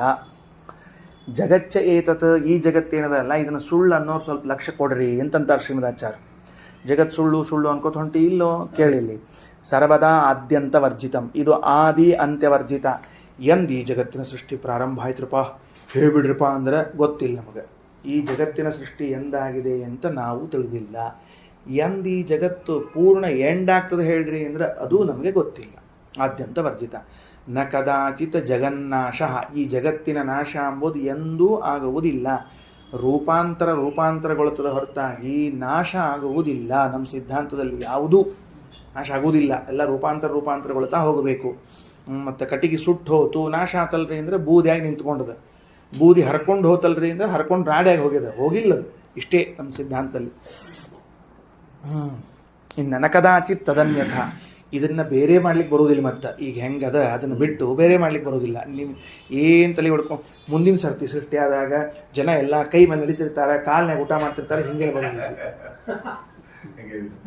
S1: ಜಗಚ್ಚ ಏತತ್, ಈ ಜಗತ್ತೇನದಲ್ಲ ಇದನ್ನು ಸುಳ್ಳು ಅನ್ನೋರು ಸ್ವಲ್ಪ ಲಕ್ಷ್ಯ ಕೊಡ್ರಿ ಅಂತಂತಾರೆ ಶ್ರೀಮದಾಚಾರ್ಯ. ಜಗತ್ ಸುಳ್ಳು ಅನ್ಕೋತ ಹೊಂಟಿ ಇಲ್ಲೋ ಕೇಳಿಲ್ಲಿ. ಸರ್ವದಾ ಆದ್ಯಂತ ವರ್ಜಿತಂ, ಇದು ಆದಿ ಅಂತ್ಯವರ್ಜಿತ. ಎಂದು ಈ ಜಗತ್ತಿನ ಸೃಷ್ಟಿ ಪ್ರಾರಂಭ ಆಯ್ತುರಪ್ಪ ಹೇಳ್ಬಿಡ್ರಪ್ಪ ಅಂದ್ರೆ ಗೊತ್ತಿಲ್ಲ ನಮಗೆ. ಈ ಜಗತ್ತಿನ ಸೃಷ್ಟಿ ಎಂದಾಗಿದೆ ಅಂತ ನಾವು ತಿಳಿದಿಲ್ಲ. ಎಂದು ಈ ಜಗತ್ತು ಪೂರ್ಣ ಎಂಡಾಗ್ತದೆ ಹೇಳ್ರಿ ಅಂದ್ರೆ ಅದು ನಮಗೆ ಗೊತ್ತಿಲ್ಲ. ಆದ್ಯಂತ ವರ್ಜಿತ. ನ ಕದಾಚಿತ್ ಜಗನ್ನಾಶ, ಈ ಜಗತ್ತಿನ ನಾಶ ಎಂಬುದು ಎಂದೂ ಆಗುವುದಿಲ್ಲ. ರೂಪಾಂತರಗೊಳ್ಳುತ್ತದೆ ಹೊರತಾಗಿ ನಾಶ ಆಗುವುದಿಲ್ಲ. ನಮ್ಮ ಸಿದ್ಧಾಂತದಲ್ಲಿ ಯಾವುದೂ ನಾಶ ಆಗುವುದಿಲ್ಲ, ಎಲ್ಲ ರೂಪಾಂತರಗೊಳ್ತಾ ಹೋಗಬೇಕು. ಮತ್ತು ಕಟ್ಟಿಗೆ ಸುಟ್ಟು ಹೋತು ನಾಶ ಆತಲ್ರಿ ಅಂದರೆ ಬೂದಿಯಾಗಿ ನಿಂತ್ಕೊಂಡದ. ಬೂದಿ ಹರ್ಕೊಂಡು ಹೋತಲ್ರಿ ಅಂದರೆ ಹರ್ಕೊಂಡು ರಾಡಿಯಾಗಿ ಹೋಗ್ಯದ, ಹೋಗಿಲ್ಲದು. ಇಷ್ಟೇ ನಮ್ಮ ಸಿದ್ಧಾಂತದಲ್ಲಿ. ಇನ್ನು ನ ಕದಾಚಿತ್ ತದನ್ಯಥ, ಇದನ್ನು ಬೇರೆ ಮಾಡ್ಲಿಕ್ಕೆ ಬರೋದಿಲ್ಲ. ಮತ್ತು ಈಗ ಹೆಂಗದ ಅದನ್ನು ಬಿಟ್ಟು ಬೇರೆ ಮಾಡ್ಲಿಕ್ಕೆ ಬರೋದಿಲ್ಲ. ನೀವು ಏನು ತಲೆ ಹೊಡ್ಕೊಂಡು ಮುಂದಿನ ಸರ್ತಿ ಸೃಷ್ಟಿ ಆದಾಗ ಜನ ಎಲ್ಲ ಕೈ ಮೇಲೆ ನಡೀತಿರ್ತಾರೆ, ಕಾಲ್ನಾಗ ಊಟ ಮಾಡ್ತಿರ್ತಾರೆ, ಹಿಂಗೆ ಬರೋದಿಲ್ಲ.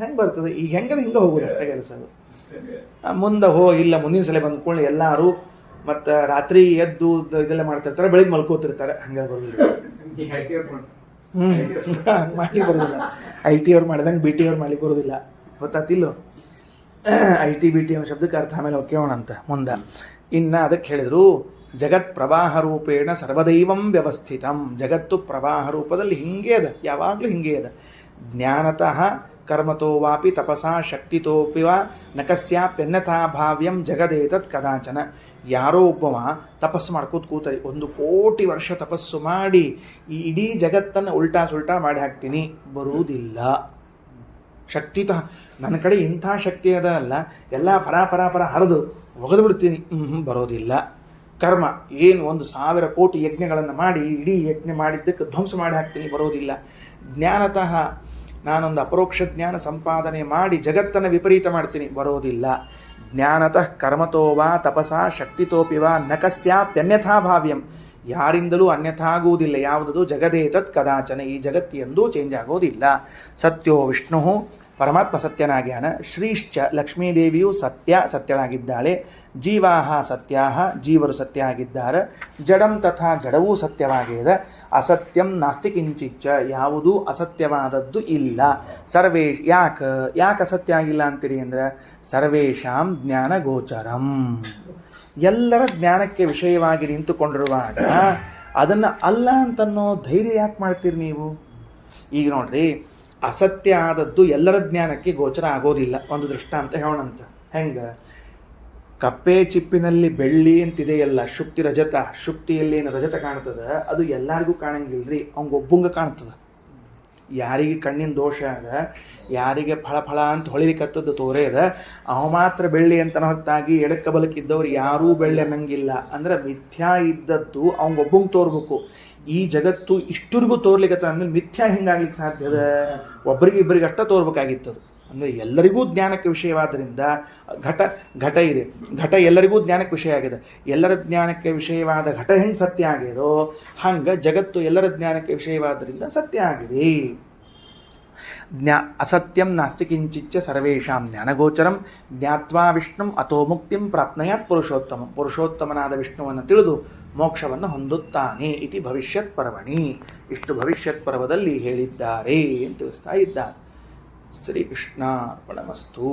S1: ಹೆಂಗೆ ಬರ್ತದೆ? ಈಗ ಹೆಂಗದ ಹಿಂಗೆ ಹೋಗೋದು ಅಂತ ಕೆಲಸ. ಮುಂದೆ ಇಲ್ಲ ಮುಂದಿನ ಸಲ ಬಂದ್ಕೊಂಡು ಎಲ್ಲರೂ ಮತ್ತು ರಾತ್ರಿ ಎದ್ದು ಇದೆಲ್ಲ ಮಾಡ್ತಿರ್ತಾರೆ, ಬೆಳಿಗ್ಗೆ ಮಲ್ಕೋತಿರ್ತಾರೆ. ಹಂಗೆ ಬರೋದಿಲ್ಲ. ಮಾಡ್ಲಿಕ್ಕೆ ಬರೋದಿಲ್ಲ. IT ಅವ್ರು ಮಾಡ್ದಂಗೆ BT ಅವ್ರು ಮಾಡ್ಲಿಕ್ಕೆ ಬರೋದಿಲ್ಲ. ಗೊತ್ತಾತಿಲ್ಲೋ? IT BT ಅನ್ನೋ ಶಬ್ದಕ್ಕೆ ಅರ್ಥ ಆಮೇಲೆ ಕೇಳೋಣಂತ ಮುಂದೆ. ಇನ್ನು ಅದಕ್ಕೆ ಹೇಳಿದರು ಜಗತ್ ಪ್ರವಾಹ ರೂಪೇಣ ಸರ್ವದೈವಂ ವ್ಯವಸ್ಥಿತಂ. ಜಗತ್ತು ಪ್ರವಾಹ ರೂಪದಲ್ಲಿ ಹಿಂಗೆ ಅದ, ಯಾವಾಗಲೂ ಹಿಂಗೆ ಅದ. ಜ್ಞಾನತಃ ಕರ್ಮತೋ ವಾಪಿ ತಪಸಾ ಶಕ್ತಿತೋಪಿ ವಾ ನಕಸ್ಯಾಪ್ಯನ್ಯಥಾ ಭಾವ್ಯಂ ಜಗದೇತತ್ ಕದಾಚನ. ಯಾರೋ ಒಬ್ಬವ ತಪಸ್ಸು ಮಾಡ್ಕೋತ ಕೂತರಿ, 1 ಕೋಟಿ ವರ್ಷ ತಪಸ್ಸು ಮಾಡಿ ಈ ಇಡೀ ಜಗತ್ತನ್ನು ಉಲ್ಟಾ ಸುಲ್ಟಾ ಮಾಡಿ ಹಾಕ್ತೀನಿ, ಬರುವುದಿಲ್ಲ. ಶಕ್ತಿತಃ ನನ್ನ ಕಡೆ ಇಂಥ ಶಕ್ತಿ ಅದ ಅಲ್ಲ, ಎಲ್ಲ ಪರ ಹರಿದು ಒಗೆದು ಬಿಡ್ತೀನಿ, ಬರೋದಿಲ್ಲ. ಕರ್ಮ ಏನು 1,000 ಕೋಟಿ ಯಜ್ಞಗಳನ್ನು ಮಾಡಿ ಇಡೀ ಯಜ್ಞ ಮಾಡಿದ್ದಕ್ಕೆ ಧ್ವಂಸ ಮಾಡಿ ಹಾಕ್ತೀನಿ, ಬರೋದಿಲ್ಲ. ಜ್ಞಾನತಃ ನಾನೊಂದು ಅಪರೋಕ್ಷ ಜ್ಞಾನ ಸಂಪಾದನೆ ಮಾಡಿ ಜಗತ್ತನ್ನು ವಿಪರೀತ ಮಾಡ್ತೀನಿ, ಬರೋದಿಲ್ಲ. ಜ್ಞಾನತಃ ಕರ್ಮತೋವಾ ತಪಸಾ ಶಕ್ತಿತೋಪಿವಾ ನ ಕಸ್ಯಾಪ್ಯನ್ಯಥಾ ಭಾವ್ಯಂ. ಯಾರಿಂದಲೂ ಅನ್ಯಥಾ ಆಗುವುದಿಲ್ಲ. ಯಾವುದದು? ಜಗದೇತತ್ ಕದಾಚನ. ಈ ಜಗತ್ತು ಎಂದೂ ಚೇಂಜ್ ಆಗೋದಿಲ್ಲ. ಸತ್ಯೋ ವಿಷ್ಣು, ಪರಮಾತ್ಮ ಸತ್ಯನಾಗ್ಯಾನ. ಶ್ರೀಶ್ಚ, ಲಕ್ಷ್ಮೀದೇವಿಯು ಸತ್ಯಳಾಗಿದ್ದಾಳೆ. ಜೀವಾಹ ಸತ್ಯಾಹ, ಜೀವರು ಸತ್ಯ ಆಗಿದ್ದಾರೆ. ಜಡಂ ತಥಾ, ಜಡವೂ ಸತ್ಯವಾಗಿದೆ. ಅಸತ್ಯಂ ನಾಸ್ತಿ ಕಿಂಚಿಚ್ಚ, ಯಾವುದೂ ಅಸತ್ಯವಾದದ್ದು ಇಲ್ಲ. ಯಾಕೆ ಅಸತ್ಯ ಆಗಿಲ್ಲ ಅಂತೀರಿ ಅಂದರೆ, ಸರ್ವೇಷಾಂ ಜ್ಞಾನ ಗೋಚರಂ. ಎಲ್ಲರ ಜ್ಞಾನಕ್ಕೆ ವಿಷಯವಾಗಿ ನಿಂತುಕೊಂಡಿರುವಾಗ ಅದನ್ನು ಅಲ್ಲ ಅಂತನ್ನೋ ಧೈರ್ಯ ಯಾಕೆ ಮಾಡ್ತೀರಿ ನೀವು? ಈಗ ನೋಡ್ರಿ, ಅಸತ್ಯ ಆದದ್ದು ಎಲ್ಲರ ಜ್ಞಾನಕ್ಕೆ ಗೋಚರ ಆಗೋದಿಲ್ಲ. ಒಂದು ದೃಷ್ಟಾಂತ ಹೇಳೋಣಂತ. ಹೆಂಗೆ? ಕಪ್ಪೆ ಚಿಪ್ಪಿನಲ್ಲಿ ಬೆಳ್ಳಿ ಅಂತಿದೆಯಲ್ಲ, ಶುಕ್ತಿ ರಜತ. ಶುಕ್ತಿಯಲ್ಲಿ ಏನು ರಜತ ಕಾಣ್ತದೆ, ಅದು ಎಲ್ಲರಿಗೂ ಕಾಣಂಗಿಲ್ರಿ, ಅವಂಗೊಬ್ಬಂಗೆ ಕಾಣ್ತದೆ. ಯಾರಿಗೆ ಕಣ್ಣಿನ ದೋಷ ಅದ, ಯಾರಿಗೆ ಫಳ ಅಂತ ಹೊಳಿಲಿಕ್ಕತ್ತದ್ದು ತೋರೇ ಅದ, ಅವ ಮಾತ್ರ ಬೆಳ್ಳಿ ಅಂತ ಹೊರತಾಗಿ ಎಡಕ್ಕ ಬಲಕ್ಕಿದ್ದವ್ರು ಯಾರೂ ಬೆಳ್ಳಿ ಅನ್ನಂಗಿಲ್ಲ. ಅಂದ್ರೆ ಮಿಥ್ಯಾ ಇದ್ದದ್ದು ಅವಂಗೊಬ್ಬಂಗೆ ತೋರ್ಬೇಕು. ಈ ಜಗತ್ತು ಇಷ್ಟರಿಗೂ ತೋರ್ಲಿಕ್ಕತ್ತ ಅಂದ್ರೆ ಮಿಥ್ಯಾ ಹೆಂಗಾಗ್ಲಿಕ್ಕೆ ಸಾಧ್ಯದ? ಒಬ್ಬರಿಗೆ ಅಷ್ಟ ತೋರ್ಬೇಕಾಗಿತ್ತದು. ಅಂದರೆ ಎಲ್ಲರಿಗೂ ಜ್ಞಾನಕ್ಕೆ ವಿಷಯವಾದ್ದರಿಂದ ಘಟ ಇದೆ. ಘಟ ಎಲ್ಲರಿಗೂ ಜ್ಞಾನಕ್ಕೆ ವಿಷಯ ಆಗಿದೆ. ಎಲ್ಲರ ಜ್ಞಾನಕ್ಕೆ ವಿಷಯವಾದ ಘಟ ಹೆಂಗೆ ಸತ್ಯ ಆಗ್ಯದೋ ಹಂಗೆ ಜಗತ್ತು ಎಲ್ಲರ ಜ್ಞಾನಕ್ಕೆ ವಿಷಯವಾದ್ದರಿಂದ ಸತ್ಯ ಆಗಿದೆ. ಅಸತ್ಯಂ ನಾಸ್ತಿ ಕಿಂಚಿಚ್ಚ ಸರ್ವೇಷಾಂ ಜ್ಞಾನಗೋಚರಂ ಜ್ಞಾತ್ವಾ ವಿಷ್ಣುಂ ಅಥೋ ಮುಕ್ತಿಂ ಪ್ರಾಪ್ನಯಾತ್ ಪುರುಷೋತ್ತಮಂ. ಪುರುಷೋತ್ತಮನಾದ ವಿಷ್ಣುವನ್ನು ತಿಳಿದು ಮೋಕ್ಷವನ್ನು ಹೊಂದುತ್ತಾನೆ. ಇತಿ ಭವಿಷ್ಯತ್ ಪರ್ವಣಿ. ಇಷ್ಟು ಭವಿಷ್ಯತ್ ಪರ್ವದಲ್ಲಿ ಹೇಳಿದ್ದಾರೆ ಅಂತ ತಿಳಿಸ್ತಾ ಇದ್ದಾರೆ. ಶ್ರೀಕೃಷ್ಣ ಅರ್ಪಣಮಸ್ತು.